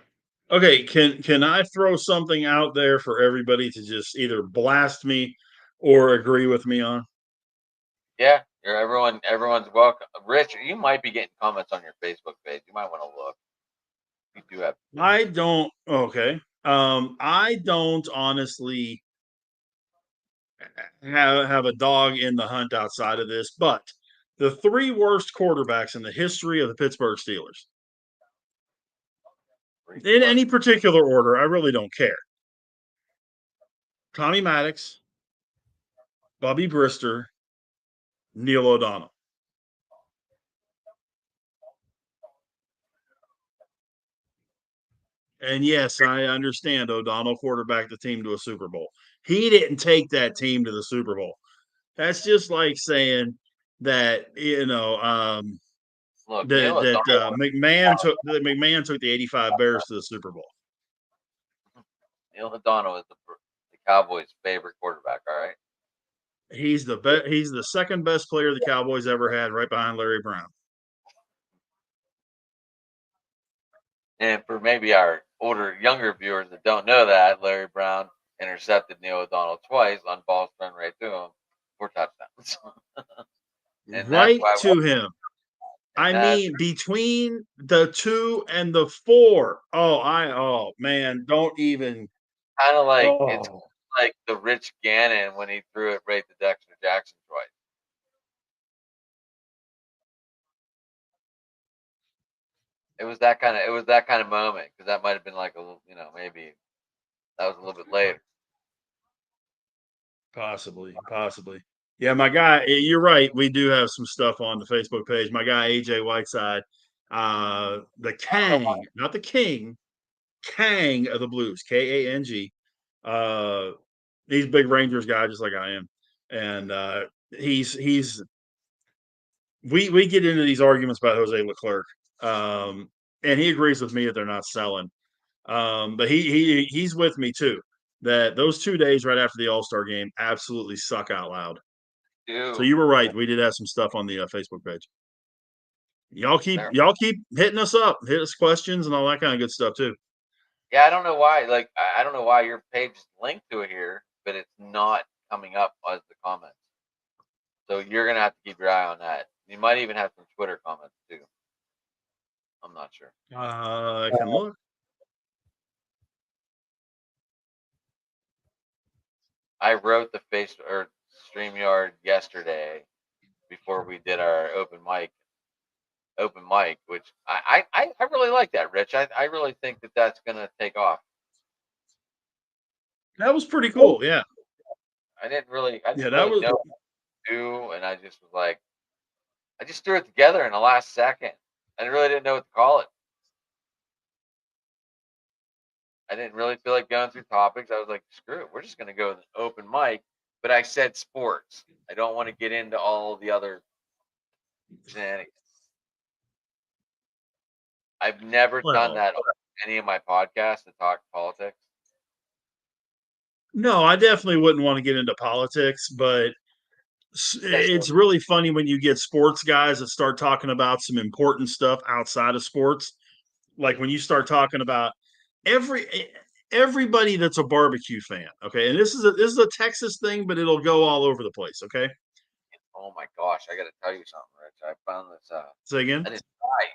Okay, can I throw something out there for everybody to just either blast me or agree with me on? Yeah, everyone's welcome. Rich, you might be getting comments on your Facebook page. You might want to look. You do have. I don't okay. I don't honestly have a dog in the hunt outside of this, but the three worst quarterbacks in the history of the Pittsburgh Steelers, in any particular order, I really don't care. Tommy Maddox, Bobby Brister, Neil O'Donnell. And yes, I understand O'Donnell quarterbacked the team to a Super Bowl. He didn't take that team to the Super Bowl. That's just like saying that Look, McMahon took the '85 Bears to the Super Bowl. Neil O'Donnell is the Cowboys' favorite quarterback. All right, He's the second best player the Cowboys ever had, right behind Larry Brown. and for maybe our younger viewers that don't know that, Larry Brown intercepted Neil O'Donnell twice on balls thrown right to him for touchdowns. And that's Right why. to him. I mean, between the 2 and the 4. Oh man, don't even. Kind of like it's like the Rich Gannon when he threw it right to Dexter Jackson twice. It was that kind of moment because that might have been like a little, maybe that was a little bit later. Possibly. Yeah, my guy, you're right. We do have some stuff on the Facebook page. My guy AJ Whiteside, the Kang, not the King, Kang of the Blues, Kang. He's a big Rangers guy, just like I am, and he's we get into these arguments about Jose Leclerc, and he agrees with me that they're not selling. But he's with me too. That those 2 days right after the All-Star game absolutely suck out loud. So you were right. We did have some stuff on the Facebook page. Y'all keep hitting us up, hit us questions and all that kind of good stuff too. Yeah, I don't know why. Like, I don't know why your page is linked to it here, but it's not coming up as the comments. So you're gonna have to keep your eye on that. You might even have some Twitter comments too. I'm not sure. I can look. I wrote the StreamYard yesterday before we did our open mic, which I really like that, Rich. I really think that that's gonna take off. That was pretty cool. Yeah. I Yeah, didn't that really was know what to do, and I just was like, I just threw it together in the last second. I really didn't know what to call it. I didn't really feel like going through topics. I was like, screw it, we're just gonna go with an open mic. But I said sports. I don't want to get into all the other shenanigans. I've never done well. that on any of my podcasts to talk politics. No, I definitely wouldn't want to get into politics, but it's really funny when you get sports guys that start talking about some important stuff outside of sports. Like when you start talking about every everybody that's a barbecue fan, okay? And this is a Texas thing, but it'll go all over the place, okay? Oh my gosh, I got to tell you something, Rich. I found this. Say again.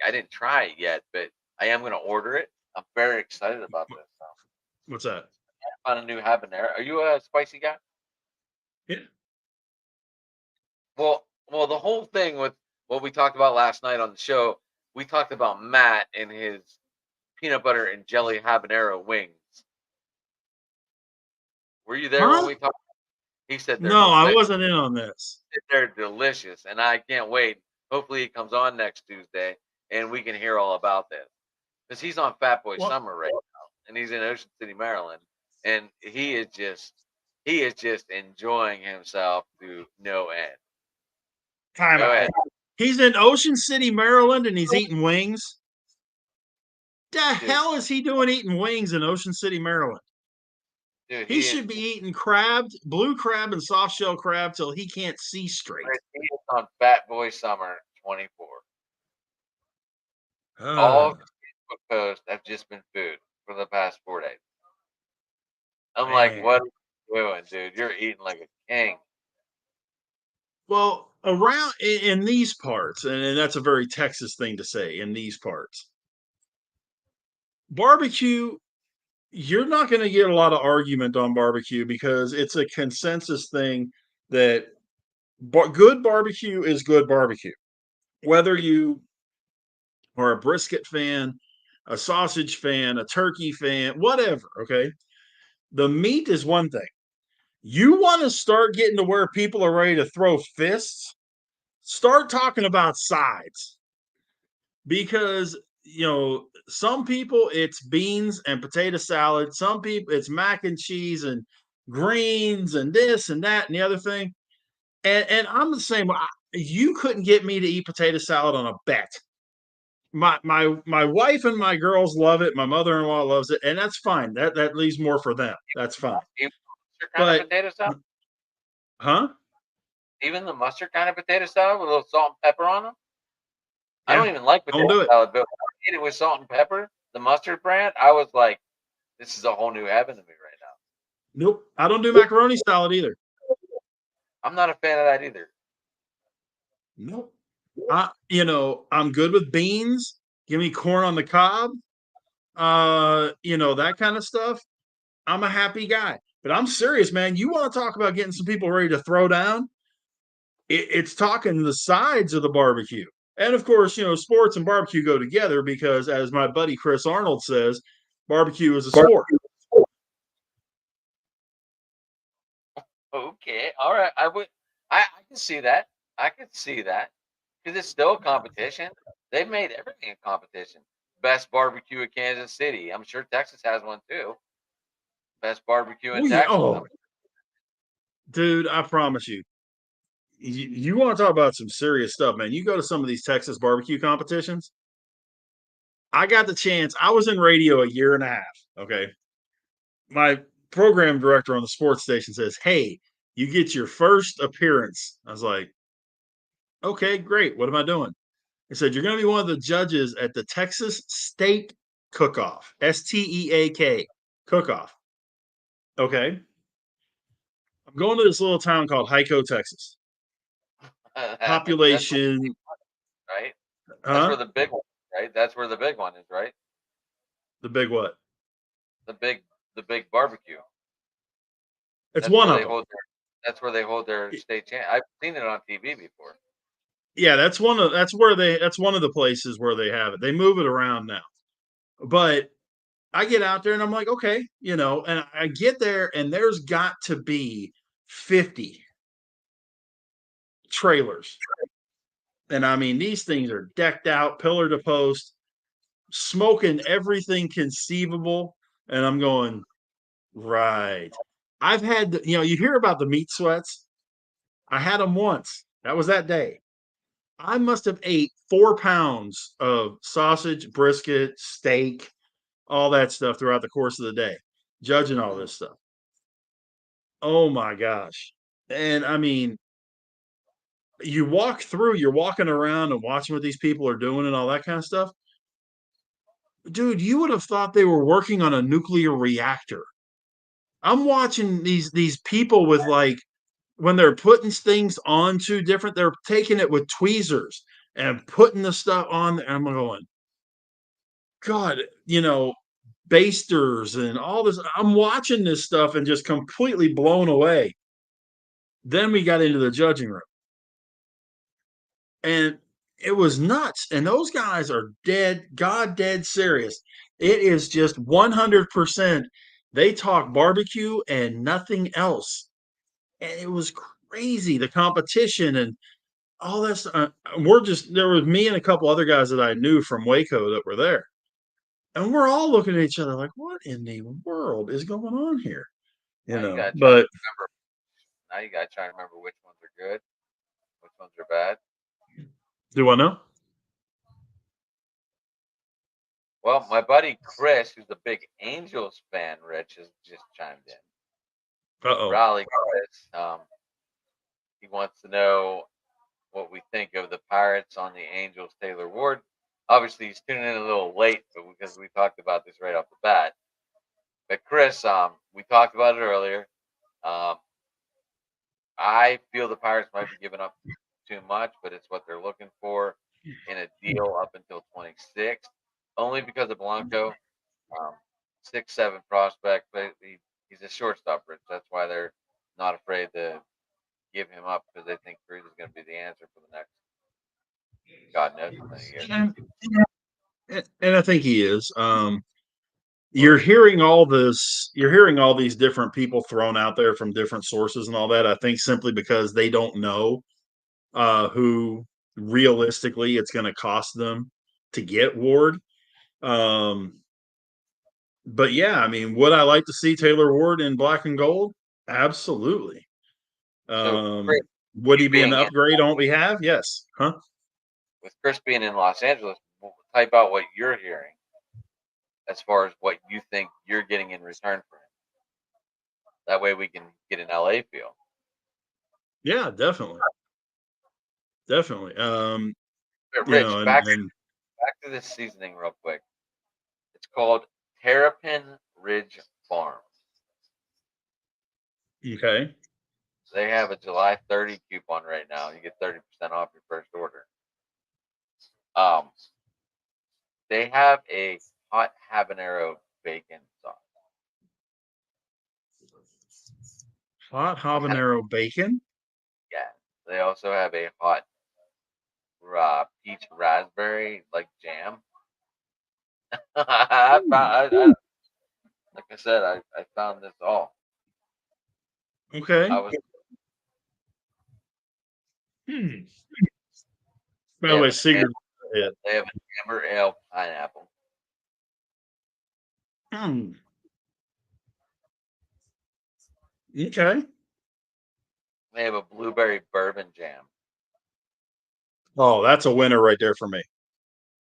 I didn't try it yet, but I am going to order it. I'm very excited about this. What's that? I found a new habanero. Are you a spicy guy? Yeah. Well, the whole thing with what we talked about last night on the show, we talked about Matt and his peanut butter and jelly habanero wings. Were you there when Huh? we talked? He said they're No, I delicious. wasn't in on this. They're delicious, and I can't wait. Hopefully, he comes on next Tuesday, and we can hear all about this because he's on Fat Boy What? Summer right now, and he's in Ocean City, Maryland, and he is just enjoying himself to no end. Time Go out. ahead, He's in Ocean City, Maryland, and he's eating wings. The dude. hell is he doing eating wings in Ocean City, Maryland? Dude, He he is should be eating crab, blue crab, and soft shell crab till he can't see straight. he is on Fat Boy Summer 24. All Oh, of his Facebook posts have just been food for the past 4 days. I'm like, man. what are you doing, dude? You're eating like a king. Well, around in these parts, and that's a very Texas thing to say, in these parts, barbecue, you're not going to get a lot of argument on barbecue because it's a consensus thing that good barbecue is good barbecue. Whether you are a brisket fan, a sausage fan, a turkey fan, whatever, okay? The meat is one thing. You want to start getting to where people are ready to throw fists, start talking about sides because some people it's beans and potato salad, some people it's mac and cheese and greens and this and that and the other thing, and I'm the same. You couldn't get me to eat potato salad on a bet. My wife and my girls love it, my mother-in-law loves it, and that's fine. That leaves more for them, that's fine. Even the mustard kind of But potato salad? huh? Even the mustard kind of potato salad with a little salt and pepper on them? I don't Yeah, even like don't potato do it. salad, but when I ate it with salt and pepper, the mustard brand, I was like, this is a whole new heaven to me right now. Nope, I don't do macaroni salad either. I'm not a fan of that either. Nope. I'm good with beans. Give me corn on the cob. That kind of stuff. I'm a happy guy. But I'm serious, man. You want to talk about getting some people ready to throw down? It's talking the sides of the barbecue. And of course, sports and barbecue go together because, as my buddy Chris Arnold says, barbecue is a sport. Okay, all right. I can see that. I can see that because it's still a competition. They've made everything a competition. Best barbecue in Kansas City. I'm sure Texas has one too. Best barbecue in Oh, yeah. Texas. Oh, dude, I promise you. You want to talk about some serious stuff, man. You go to some of these Texas barbecue competitions. I got the chance. I was in radio a year and a half. Okay. My program director on the sports station says, "Hey, you get your first appearance." I was like, "Okay, great. What am I doing?" He said, "You're going to be one of the judges at the Texas State Cook-Off, STEAK Cook-Off." Okay. I'm going to this little town called Hyco, Texas. That's Population, right. That's where huh? the big one, right? That's where the big one is, right? The big what? The big barbecue. It's That's one where of they them. hold their. That's where they hold their state champ. I've seen it on TV before. Yeah, that's one of that's one of the places where they have it. They move it around now. But I get out there and I'm like, okay, and I get there and there's got to be 50 trailers. And I mean, these things are decked out, pillar to post, smoking everything conceivable. And I'm going, right. I've had, you hear about the meat sweats. I had them once. That was that day. I must have ate 4 pounds of sausage, brisket, steak, all that stuff throughout the course of the day, judging all this stuff. Oh my gosh. And I mean, you're walking around and watching what these people are doing and all that kind of stuff. Dude, you would have thought they were working on a nuclear reactor. I'm watching these people with like when they're putting things onto different, they're taking it with tweezers and putting the stuff on. And I'm going, God, basters and all this. I'm watching this stuff and just completely blown away. Then we got into the judging room. And it was nuts. And those guys are dead serious. It is just 100%. They talk barbecue and nothing else. And it was crazy, the competition and all this. There was me and a couple other guys that I knew from Waco that were there. And we're all looking at each other like, what in the world is going on here? Now you gotta try to But remember. Now you gotta try to remember which ones are good, which ones are bad. do I know? Well, my buddy Chris, who's a big Angels fan, Rich, has just chimed in. Uh-oh. Raleigh Chris, he wants to know what we think of the Pirates on the Angels Taylor Ward. Obviously, he's tuning in a little late, but because we talked about this right off the bat. But Chris, we talked about it earlier. Um, I feel the Pirates might be giving up too much, but it's what they're looking for in a deal up until 26. Only because of Blanco, um, 6'7" prospect, but he's a shortstop, Rich. That's why they're not afraid to give him up because they think Cruz is going to be the answer for the next God knows how many years. And I think he is. You're hearing all this. You're hearing all these different people thrown out there from different sources and all that. I think simply because they don't know who realistically it's going to cost them to get Ward. Um, but yeah, I mean, would I like to see Taylor Ward in black and gold? Absolutely. So, Chris, Would you he be an being in, upgrade on what we have? Yes. Huh? with Chris being in Los Angeles, type out what you're hearing as far as what you think you're getting in return for him. That way we can get an LA feel. Yeah, definitely. Definitely. But Rich, back and to this seasoning real quick. It's called Terrapin Ridge Farm. okay. They have a July 30 coupon right now. You get 30% off your first order. Um, they have a hot habanero bacon sauce. Hot habanero bacon. Yeah. They also have a hot peach raspberry like jam. Like I said, I found this all. Okay. I was Hmm. By they the have way, an Sigurd. Yeah. they have an amber ale pineapple. Hmm. Okay. They have a blueberry bourbon jam. Oh, that's a winner right there for me.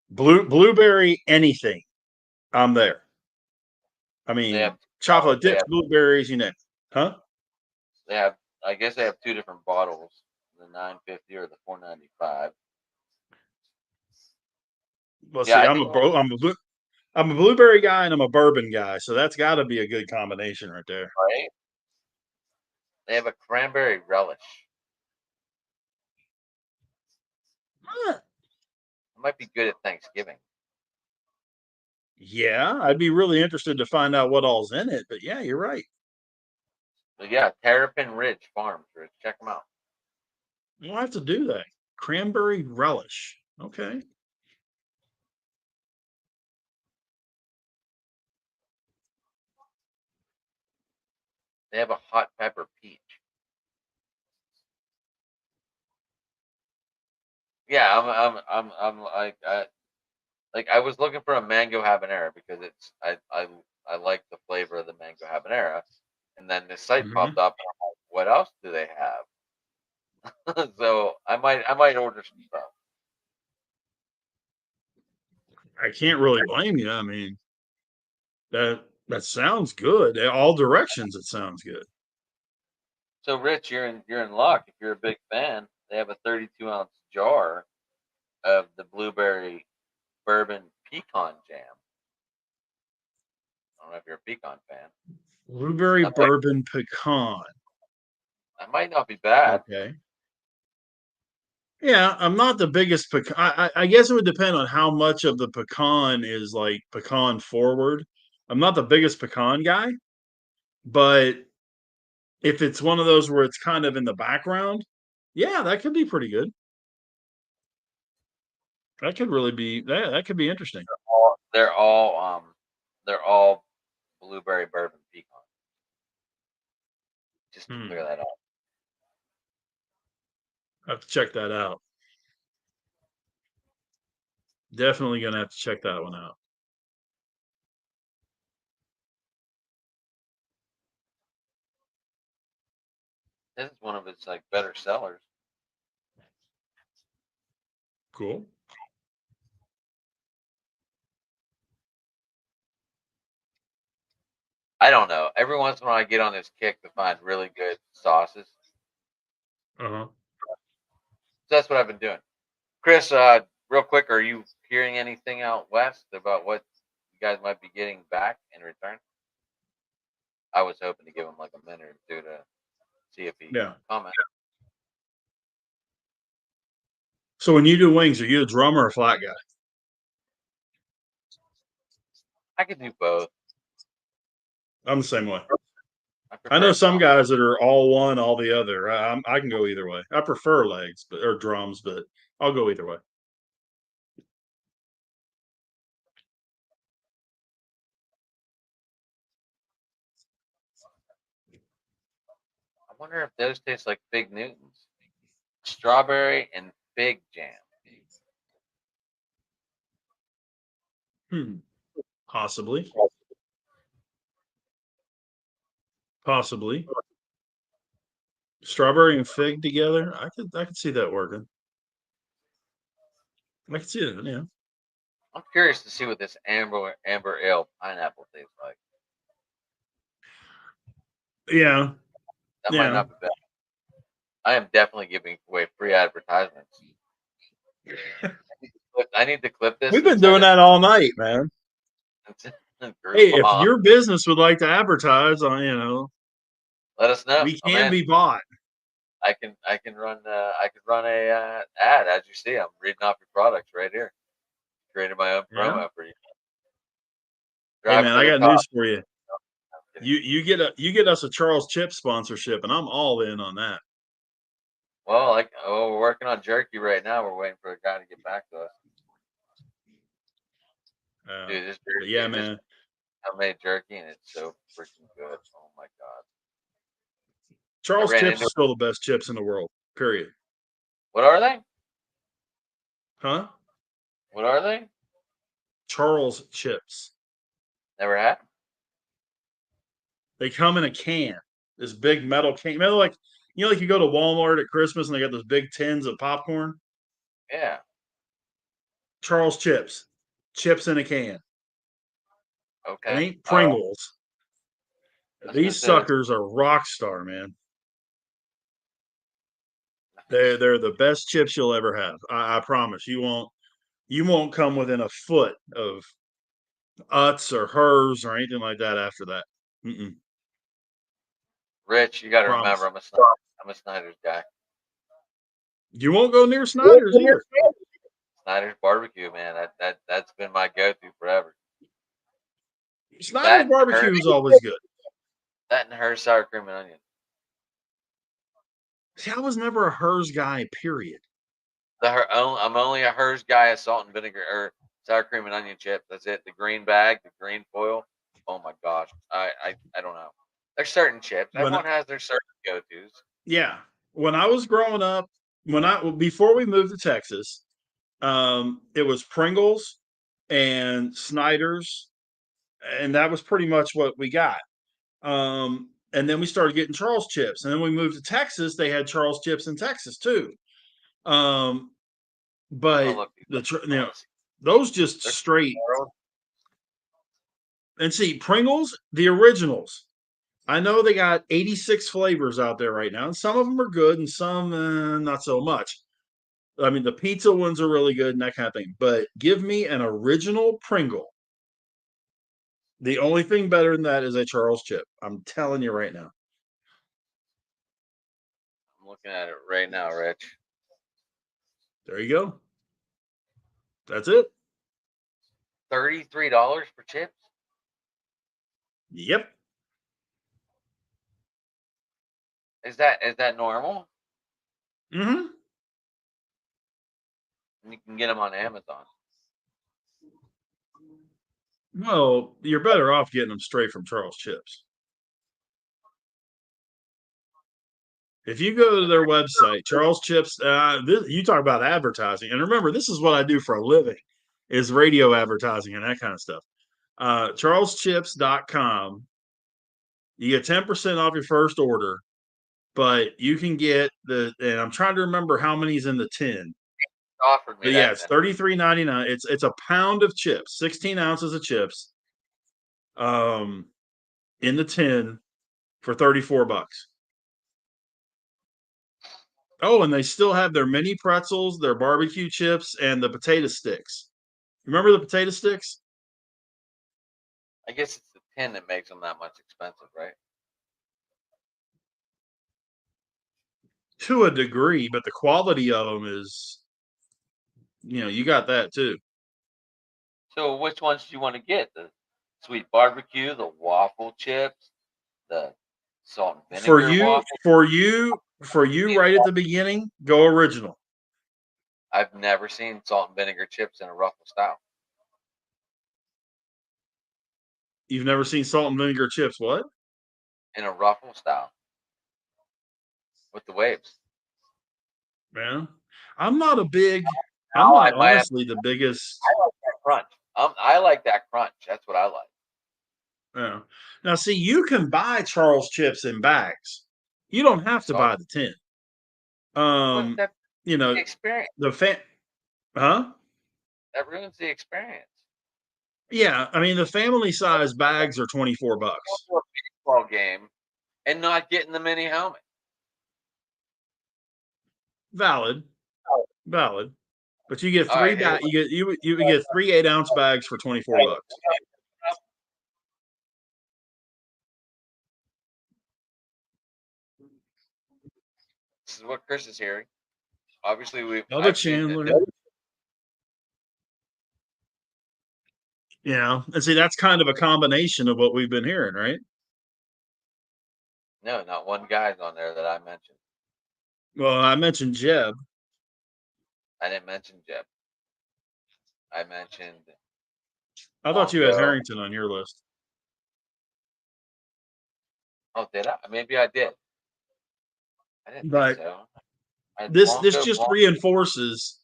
Blueberry anything. I'm there. I They mean, have chocolate they dips, have blueberries, you know. Huh? they have I guess they have two different bottles, the 950 or the 495. Well, Yeah, see, I think I'm a blueberry guy and I'm a bourbon guy, so that's got to be a good combination right there. right. They have a cranberry relish. Huh. It might be good at Thanksgiving. Yeah, I'd be really interested to find out what all's in it, but yeah, you're right. But yeah, Terrapin Ridge Farms, Rich. Check them out. We'll have to do that. Cranberry relish. Okay. They have a hot pepper peach. Yeah, I'm like I was looking for a mango habanero because I like the flavor of the mango habanero, and then this site Mhm. popped up. And I'm like, what else do they have? So I might order some stuff. I can't really blame you. I mean, that sounds good. In all directions, it sounds good. So Rich, you're in luck if you're a big fan. They have a 32-ounce jar of the blueberry bourbon pecan jam. I don't know if you're a pecan fan. Blueberry That might bourbon pecan. that might not be bad. Okay. Yeah, I'm not the biggest pecan. I guess it would depend on how much of the pecan is like pecan forward. I'm not the biggest pecan guy, but if it's one of those where it's kind of in the background, yeah, that could be pretty good. That could really be that could be interesting. They're all blueberry bourbon pecan. Just to clear Hmm. that up. I have to check that out. Definitely gonna have to check that one out. This is one of its like better sellers. Cool. I don't know. Every once in a while, I get on this kick to find really good sauces. Uh-huh. So that's what I've been doing. Chris, real quick, are you hearing anything out west about what you guys might be getting back in return? I was hoping to give him like a minute or two to see if he Yeah. comments. So when you do wings, are you a drum or a flat guy? I could do both. I'm the same way. I I know prefer some drum. guys that are all one, all the other. I can go either way. I prefer legs, but or drums, but I'll go either way. I wonder if those taste like Fig Newtons. Strawberry and fig jam. Hmm. Possibly. Possibly. Strawberry and fig together. I could see that working. I could see it, yeah. I'm curious to see what this amber ale pineapple tastes like. Yeah. That might Yeah. not be bad. I am definitely giving away free advertisements. I need to clip this We've and been send doing it that all night, man. to Hey, if Groupon. your business would like to advertise on, Let us know. we I'm can in. be bought. I can run a ad as you see. I'm reading off your products right here. Created my own Yeah. promo for you. Hey Drive man, to I the got top. news for you. I'm kidding. You get us a Charles Chip sponsorship, and I'm all in on that. Well, we're working on jerky right now. We're waiting for a guy to get back to us. Dude, But yeah, this man, homemade jerky, and it's so freaking good. Oh my god! I Charles ran Chips into is still the best chips in the world. Period. what are they? Huh? What are they? Charles Chips. Never had 'em. They come in a can. This big metal can. Like like you go to Walmart at Christmas and they got those big tins of popcorn. Yeah. Charles Chips. Chips in a can. It Okay. ain't All right. Pringles. I was gonna These say that's suckers are rock star, man. They're the best chips you'll ever have. I promise. You won't come within a foot of Utz or hers or anything like that after that. Mm-mm. Rich. You got to remember, Promise. I'm a Snyder's guy. You won't go near Snyder's either. Snyder's barbecue, man. That's been my go-to forever. Snyder's That and her barbecue is always good. that and her sour cream and onion. See, I was never a Hers guy, period. I'm only a Hers guy of salt and vinegar or sour cream and onion chips. That's it. The green bag, the green foil. Oh my gosh. I don't know. There's certain chips. When Everyone has their certain go-tos. Yeah, when I was growing up, before we moved to Texas, it was Pringles and Snyder's, and that was pretty much what we got. And then we started getting Charles chips, and then we moved to Texas. They had Charles chips in Texas too. Um, I'm gonna but look these the up. you know those just There's straight. Charles. And see, Pringles, the originals. I know they got 86 flavors out there right now, and some of them are good, and some not so much. I mean, the pizza ones are really good and that kind of thing. But give me an original Pringle. The only thing better than that is a Charles chip. I'm telling you right now. I'm looking at it right now, Rich. There you go. That's it. $33 for chips. Yep. Is that normal? Mm-hmm. And you can get them on Amazon. Well, you're better off getting them straight from Charles Chips. If you go to their website, Charles Chips, you talk about advertising, and remember, this is what I do for a living, is radio advertising and that kind of stuff. CharlesChips.com. You get 10% off your first order, but you can get and I'm trying to remember how many's in the tin. Offered me But yeah, that it's then. $33.99. It's a pound of chips, 16 ounces of chips, in the tin for $34. Oh, and they still have their mini pretzels, their barbecue chips, and the potato sticks. Remember the potato sticks? I guess it's the tin that makes them that much expensive, right? To a degree, but the quality of them is, you got that too. So which ones do you want to get? The sweet barbecue, the waffle chips, the salt and For vinegar you, waffle? for you, for you, right at the beginning, go original. I've never seen salt and vinegar chips in a ruffle style. You've never seen salt and vinegar chips? What? In a ruffle style with the waves. Man, I'm not a big. I'm Now I not might have. honestly the biggest. I like that crunch. I like that crunch. That's what I like. Yeah. Now, see, you can buy Charles chips in bags. You don't have to So, buy the tin. but Um, that you the know, experience. the huh? That ruins the experience. Yeah, I mean the family size bags are Go $24. to a baseball game and not getting the mini helmet. Valid, valid. But you get All right, hey, you would get 3 8-ounce bags for $24. this is what Chris is hearing. Obviously, Bubba I've seen it. Chandler. And see that's kind of a combination of what we've been hearing, right? No, not one guy's on there that I mentioned. Well, I mentioned Jeb. I didn't mention Jeb. I mentioned I thought you had Wonko. Harrington on your list. Oh, did I? Maybe I did. I didn't think But so. I had this Wonka, just reinforces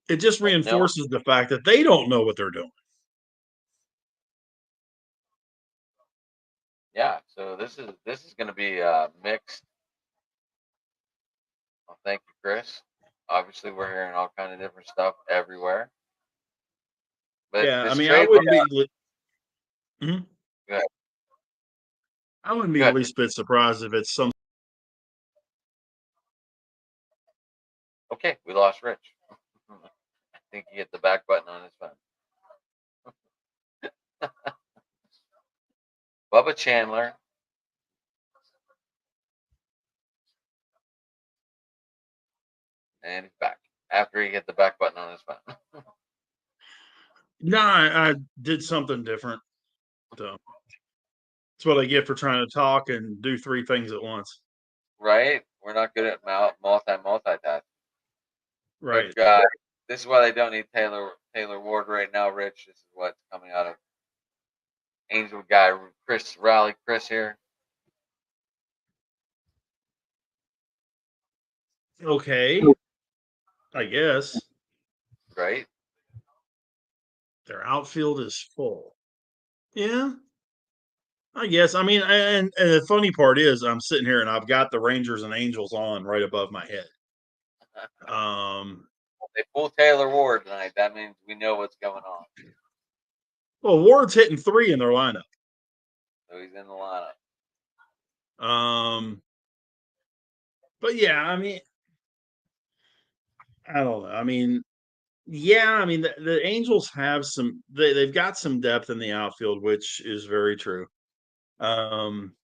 but no. the fact that they don't know what they're doing. Yeah, so this is going to be mixed. Well, thank you, Chris. Obviously, we're hearing all kind of different stuff everywhere. But Yeah, I this mean, I trade, wouldn't be. Mhm. go ahead. I wouldn't be Go the ahead. least bit surprised if it's some. Okay, we lost Rich. I think he hit the back button on his phone. Bubba Chandler. And he's back after he hit the back button on his phone. No, I did something different. So that's what I get for trying to talk and do 3 things at once. Right? We're not good at multitasking. Right. Look, this is why they don't need Taylor Ward right now, Rich. This is what's coming out of Angel guy Chris here. Okay. I guess Right? their outfield is full. Yeah. I guess. I mean, and the funny part is, I'm sitting here and I've got the Rangers and Angels on right above my head. They pull Taylor Ward tonight. That means we know what's going on. Well, Ward's hitting 3 in their lineup. So he's in the lineup. But yeah, I mean, I don't know. I mean, yeah, I mean the Angels have they've got some depth in the outfield, which is very true. I'm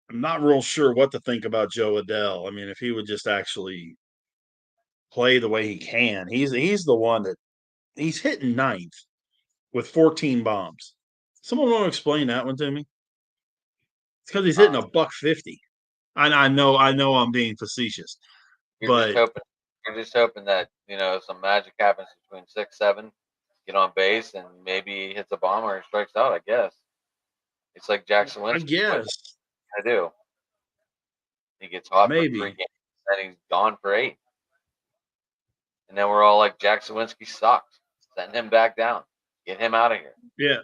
not real sure what to think about Joe Adele. I mean, if he would just actually play the way he can, he's the one that he's hitting ninth with 14 bombs. Someone want to explain that one to me? It's because he's hitting a $150. I know I'm being facetious, You're but just hoping that some magic happens between 6-7, get on base, and maybe he hits a bomb or he strikes out. I guess it's like Jackson I Winsky. guess I do. He gets hot for 3 maybe. games, then he's gone for 8, and then we're all like, Jackson Winsky sucks. Send him back down. Get him out of here. Yeah.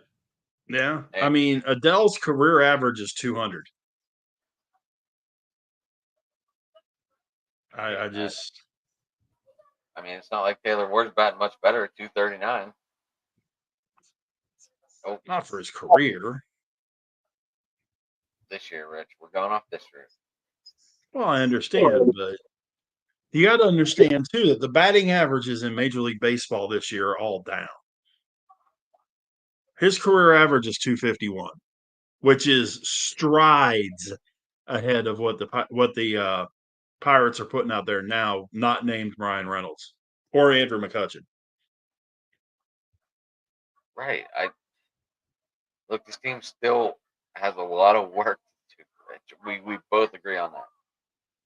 Yeah. And I mean, Adele's career average is 200. I just I mean, it's not like Taylor Ward's batting much better at 239. Oh, not for his career. this year, Rich. We're going off this year. Well, I understand, but you got to understand too that the batting averages in Major League Baseball this year are all down. His career average is 251, which is strides ahead of what the Pirates are putting out there now, not named Ryan Reynolds or Andrew McCutchen. Right. Look. This team still has a lot of work to do, Rich. We both agree on that.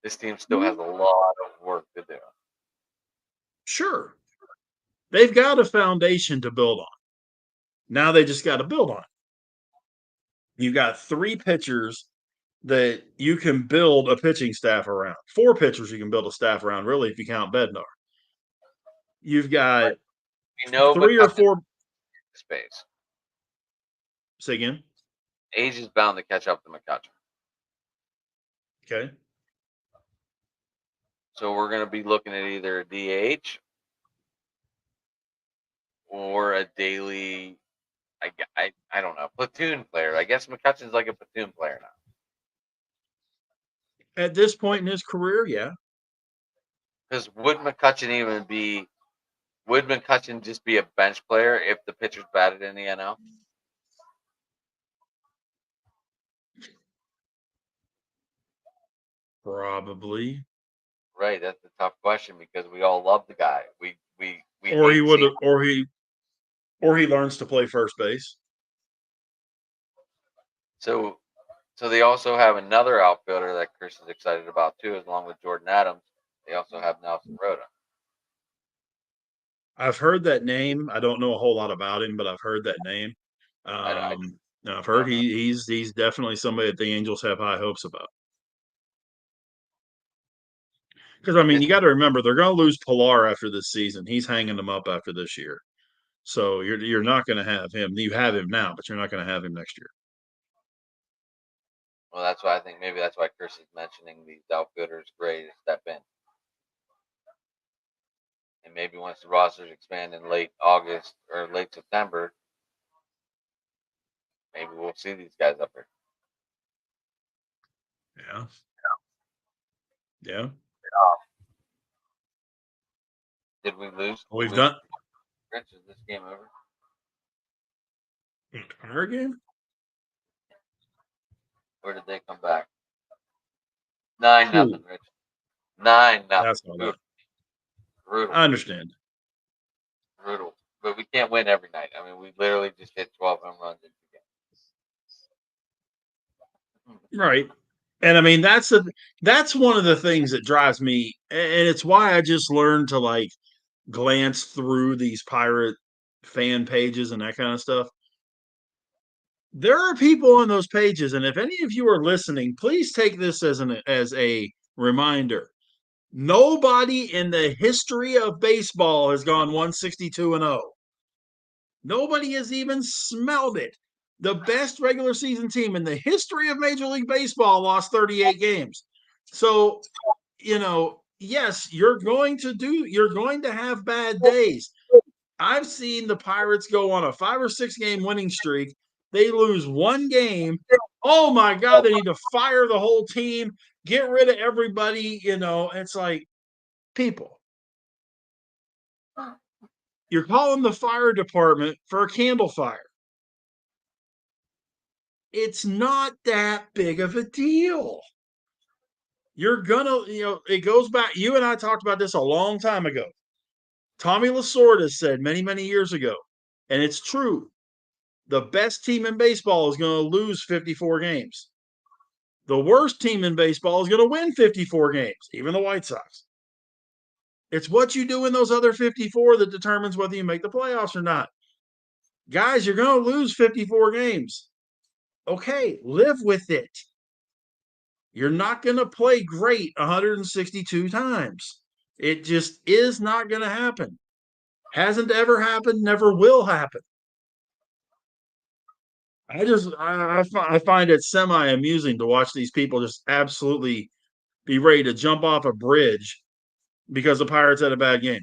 This team still has a lot of work to do. Sure. They've got a foundation to build on. Now they just got to build on it. You've got 3 pitchers that you can build a pitching staff around. 4 pitchers you can build a staff around, really, if you count Bednar. You've got We know 3 or 4. Space. Say again. Age is bound to catch up to McCutchen. Okay. So we're going to be looking at either a DH or a daily, I don't know, platoon player. I guess McCutchen's like a platoon player now. At this point in his career, yeah. Because would McCutchen just be a bench player if the pitcher's batted in the NL? Probably. Right, that's a tough question because we all love the guy. We Or he hate would seeing. or he learns to play first base. So they also have another outfielder that Chris is excited about too, along with Jordan Adams. They also have Nelson Rhoda. I've heard that name. I don't know a whole lot about him, but I've heard that name. I've heard he's definitely somebody that the Angels have high hopes about. Because I mean, you got to remember they're going to lose Pilar after this season. He's hanging them up after this year, so you're not going to have him. You have him now, but you're not going to have him next year. Well, that's why I think maybe that's why Chris is mentioning these outfielders ready to step in. And maybe once the rosters expand in late August or late September, maybe we'll see these guys up here. Yeah. Yeah. Did we lose? We've done. Rich, is this game over? Our game? Or did they come back? 9-0, Rich. 9-0. That's not Brutal. that. Brutal. I understand. Brutal. But we can't win every night. I mean, we literally just hit 12 home runs in 2 games. Right. And I mean, that's one of the things that drives me, and it's why I just learned to like glance through these pirate fan pages and that kind of stuff. There are people on those pages, and if any of you are listening, please take this as a reminder. Nobody in the history of baseball has gone 162-0. Nobody has even smelled it. The best regular season team in the history of Major League Baseball lost 38 games. So, yes, you're going to have bad days. I've seen the Pirates go on a 5 or 6 game winning streak. They lose one game. Oh my God, they need to fire the whole team, get rid of everybody. It's like, people, you're calling the fire department for a candle fire. It's not that big of a deal. You're gonna, it goes back. You and I talked about this a long time ago. Tommy Lasorda said many, many years ago, and it's true. The best team in baseball is going to lose 54 games. The worst team in baseball is going to win 54 games, even the White Sox. It's what you do in those other 54 that determines whether you make the playoffs or not. Guys, you're going to lose 54 games. Okay, live with it. You're not going to play great 162 times. It just is not going to happen. Hasn't ever happened, never will happen. I find it semi amusing to watch these people just absolutely be ready to jump off a bridge because the Pirates had a bad game.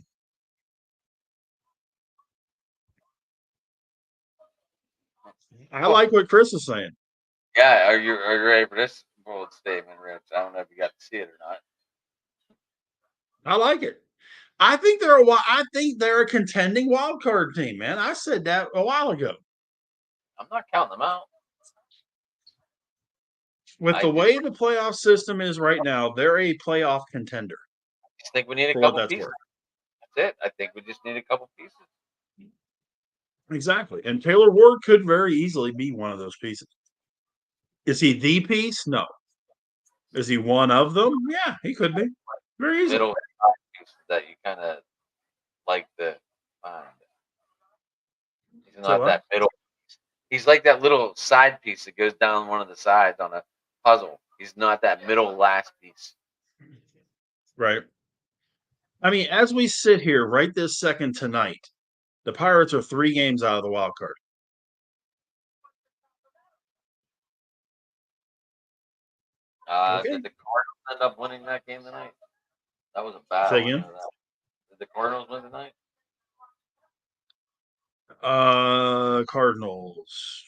I like what Chris is saying. Yeah, are you ready for this bold statement, Rich? I don't know if you got to see it or not. I like it. I think they're a contending wild card team, man. I said that a while ago. I'm not counting them out. With the way the playoff system is right now, they're a playoff contender. I just think we need a for couple what that's pieces. worth. That's it. I think we just need a couple pieces. Exactly. And Taylor Ward could very easily be one of those pieces. Is he the piece? No. Is he one of them? Yeah, he could be. Very easily. Middle pieces that you kind of like the find. He's not that middle. He's like that little side piece that goes down one of the sides on a puzzle. He's not that middle last piece. Right. I mean, as we sit here right this second tonight, the Pirates are 3 games out of the wild card. Okay. Did the Cardinals end up winning that game tonight? That was a bad Say one. again? Did the Cardinals win tonight? Cardinals.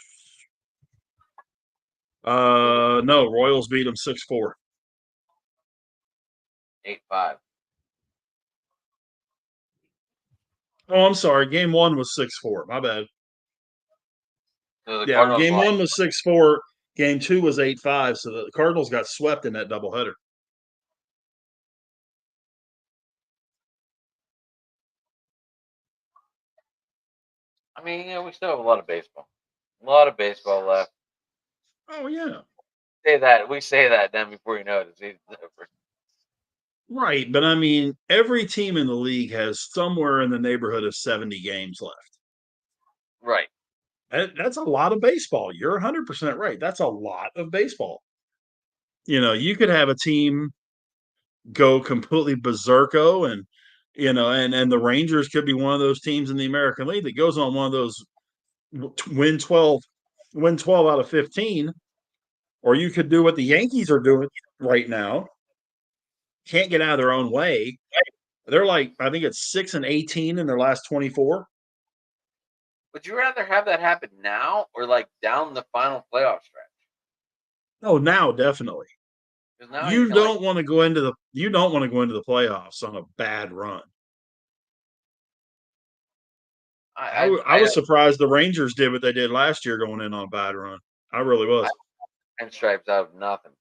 No, Royals beat them 6-4. 8-5. Oh, I'm sorry. Game 1 was 6-4. My bad. So game 1 was 6-4. Game 2 was 8-5. So the Cardinals got swept in that doubleheader. I mean, we still have a lot of baseball. A lot of baseball left. Oh, yeah. We say that then before you know it, the season's over. Right, but I mean, every team in the league has somewhere in the neighborhood of 70 games left. Right. That's a lot of baseball. You're 100% right. That's a lot of baseball. You could have a team go completely berserko and the Rangers could be one of those teams in the American League that goes on one of those win 12 out of 15, or you could do what the Yankees are doing right now. Can't get out of their own way. They're like, I think it's 6-18 in their last 24. Would you rather have that happen now or like down the final playoff stretch? Oh, now definitely. Now you don't want to go into the playoffs on a bad run. I was surprised the Rangers did what they did last year going in on a bad run. I really was. And stripes out of nothing.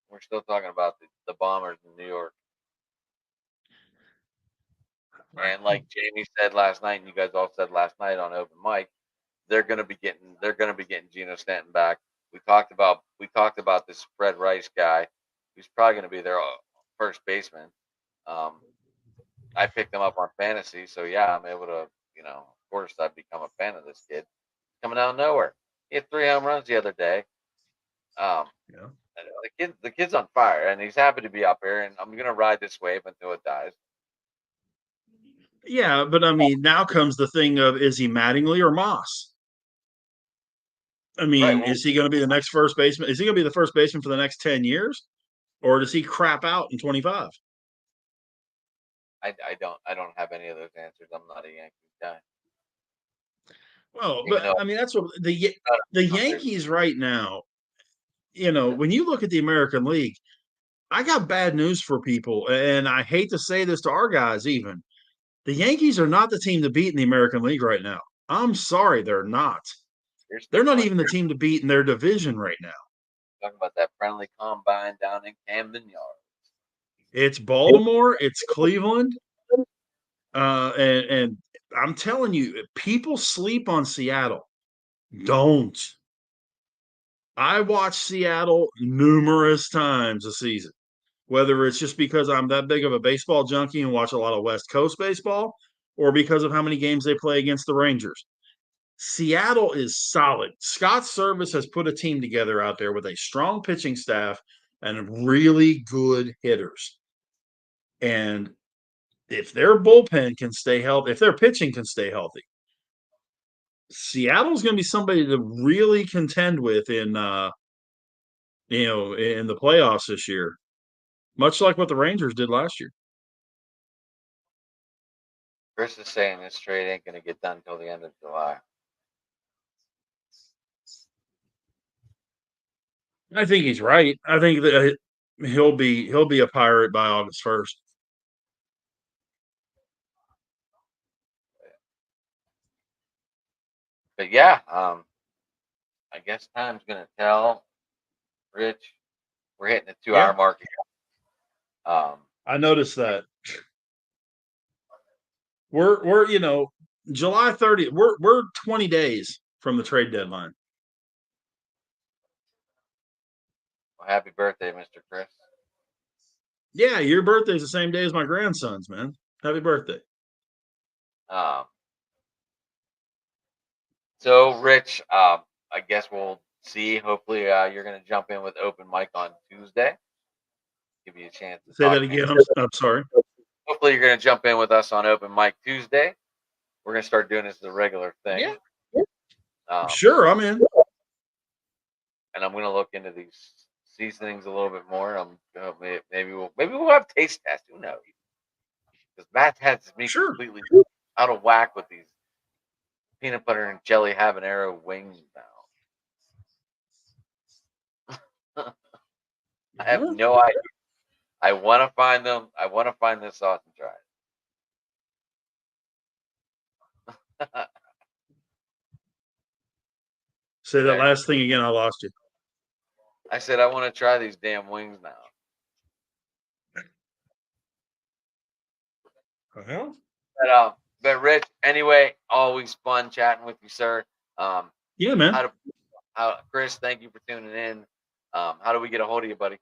We're still talking about the Bombers in New York. And like Jamie said last night, and you guys all said last night on open mic, they're gonna be getting Geno Stanton back. We talked about this Fred Rice guy. who's probably going to be their first baseman. I picked him up on fantasy, so yeah, I'm able to, of course, I've become a fan of this kid. Coming out of nowhere, he had 3 home runs the other day. Yeah. The kid's on fire, and he's happy to be up here. And I'm gonna ride this wave until it dies. Yeah, but I mean, now comes the thing of, is he Mattingly or Moss? I Right. mean, Well, is he going to be the next first baseman? Is he going to be the first baseman for the next 10 years? Or does he crap out in 25? I don't have any of those answers. I'm not a Yankees guy, Well, even but though I mean, that's what the I'm there. Yankees right now, when you look at the American League, I got bad news for people. And I hate to say this to our guys, even. The Yankees are not the team to beat in the American League right now. I'm sorry, they're not. You're They're speaking not like even the team to beat in their division right now. you're talking about that friendly combine down in Camden Yards. It's Baltimore, it's Cleveland, and I'm telling you, people sleep on Seattle. Don't. I watched Seattle numerous times a season, whether it's just because I'm that big of a baseball junkie and watch a lot of West Coast baseball, or because of how many games they play against the Rangers. Seattle is solid. Scott Service has put a team together out there with a strong pitching staff and really good hitters. And if their bullpen can stay healthy, if their pitching can stay healthy, Seattle's going to be somebody to really contend with in the playoffs this year, much like what the Rangers did last year. Chris is saying this trade ain't gonna get done until the end of July. I think he's right. I think that he'll be a Pirate by August 1st. But yeah, I guess time's gonna tell. Rich, we're hitting the 2 hour Yeah, mark here. I noticed that. We're July 30th. We're 20 days from the trade deadline. Well, happy birthday, Mr. Chris. Yeah, your birthday's the same day as my grandson's, man. Happy birthday. Um, so Rich, I guess we'll see. Hopefully, you're gonna jump in with open mic on Tuesday. Give you a chance to Say talk that again. fantasy. I'm sorry. Hopefully, you're gonna jump in with us on open mic Tuesday. We're gonna start doing this as a regular thing. Yeah, Um, sure. I'm in. and I'm gonna look into these seasonings a little bit more. Maybe we'll have taste tests. Who knows? Because Matt has me Sure. completely out of whack with these peanut butter and jelly habanero wings now. I have Yeah. no idea. I want to find them. I want to find this sauce and try it. Say that There. last thing again. I lost you. I said I want to try these damn wings now. Well, But Rich, anyway, always fun chatting with you, sir. yeah, man. How do Chris? Thank you for tuning in. How do we get a hold of you, buddy?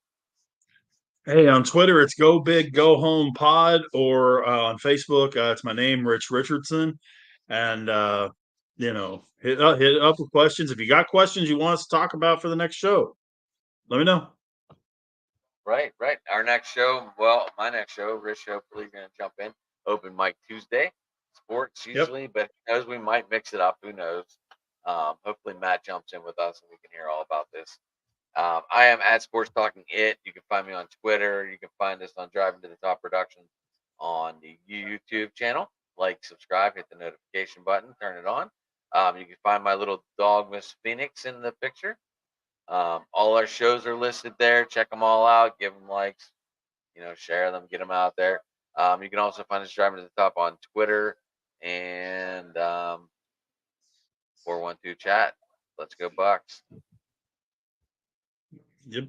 Hey, on Twitter, it's Go Big Go Home Pod, or on Facebook, it's my name, Rich Richardson. And hit up with questions. If you got questions you want us to talk about for the next show, let me know. Right, right. Our next show, well, my next show, Rich, hopefully you're going to jump in. Open mic Tuesday, sports Yep. usually, but who knows, we might mix it up. Who knows? Hopefully Matt jumps in with us and we can hear all about this. I am at Sports Talking It. You can find me on Twitter. You can find us on Driving to the Top Productions on the YouTube channel. Like, subscribe, hit the notification button, turn it on. You can find my little dog, Miss Phoenix, in the picture. All our shows are listed there. Check them all out. Give them likes. Share them. Get them out there. You can also find us Driving to the Top on Twitter and 412 chat. Let's go Bucks. Yep.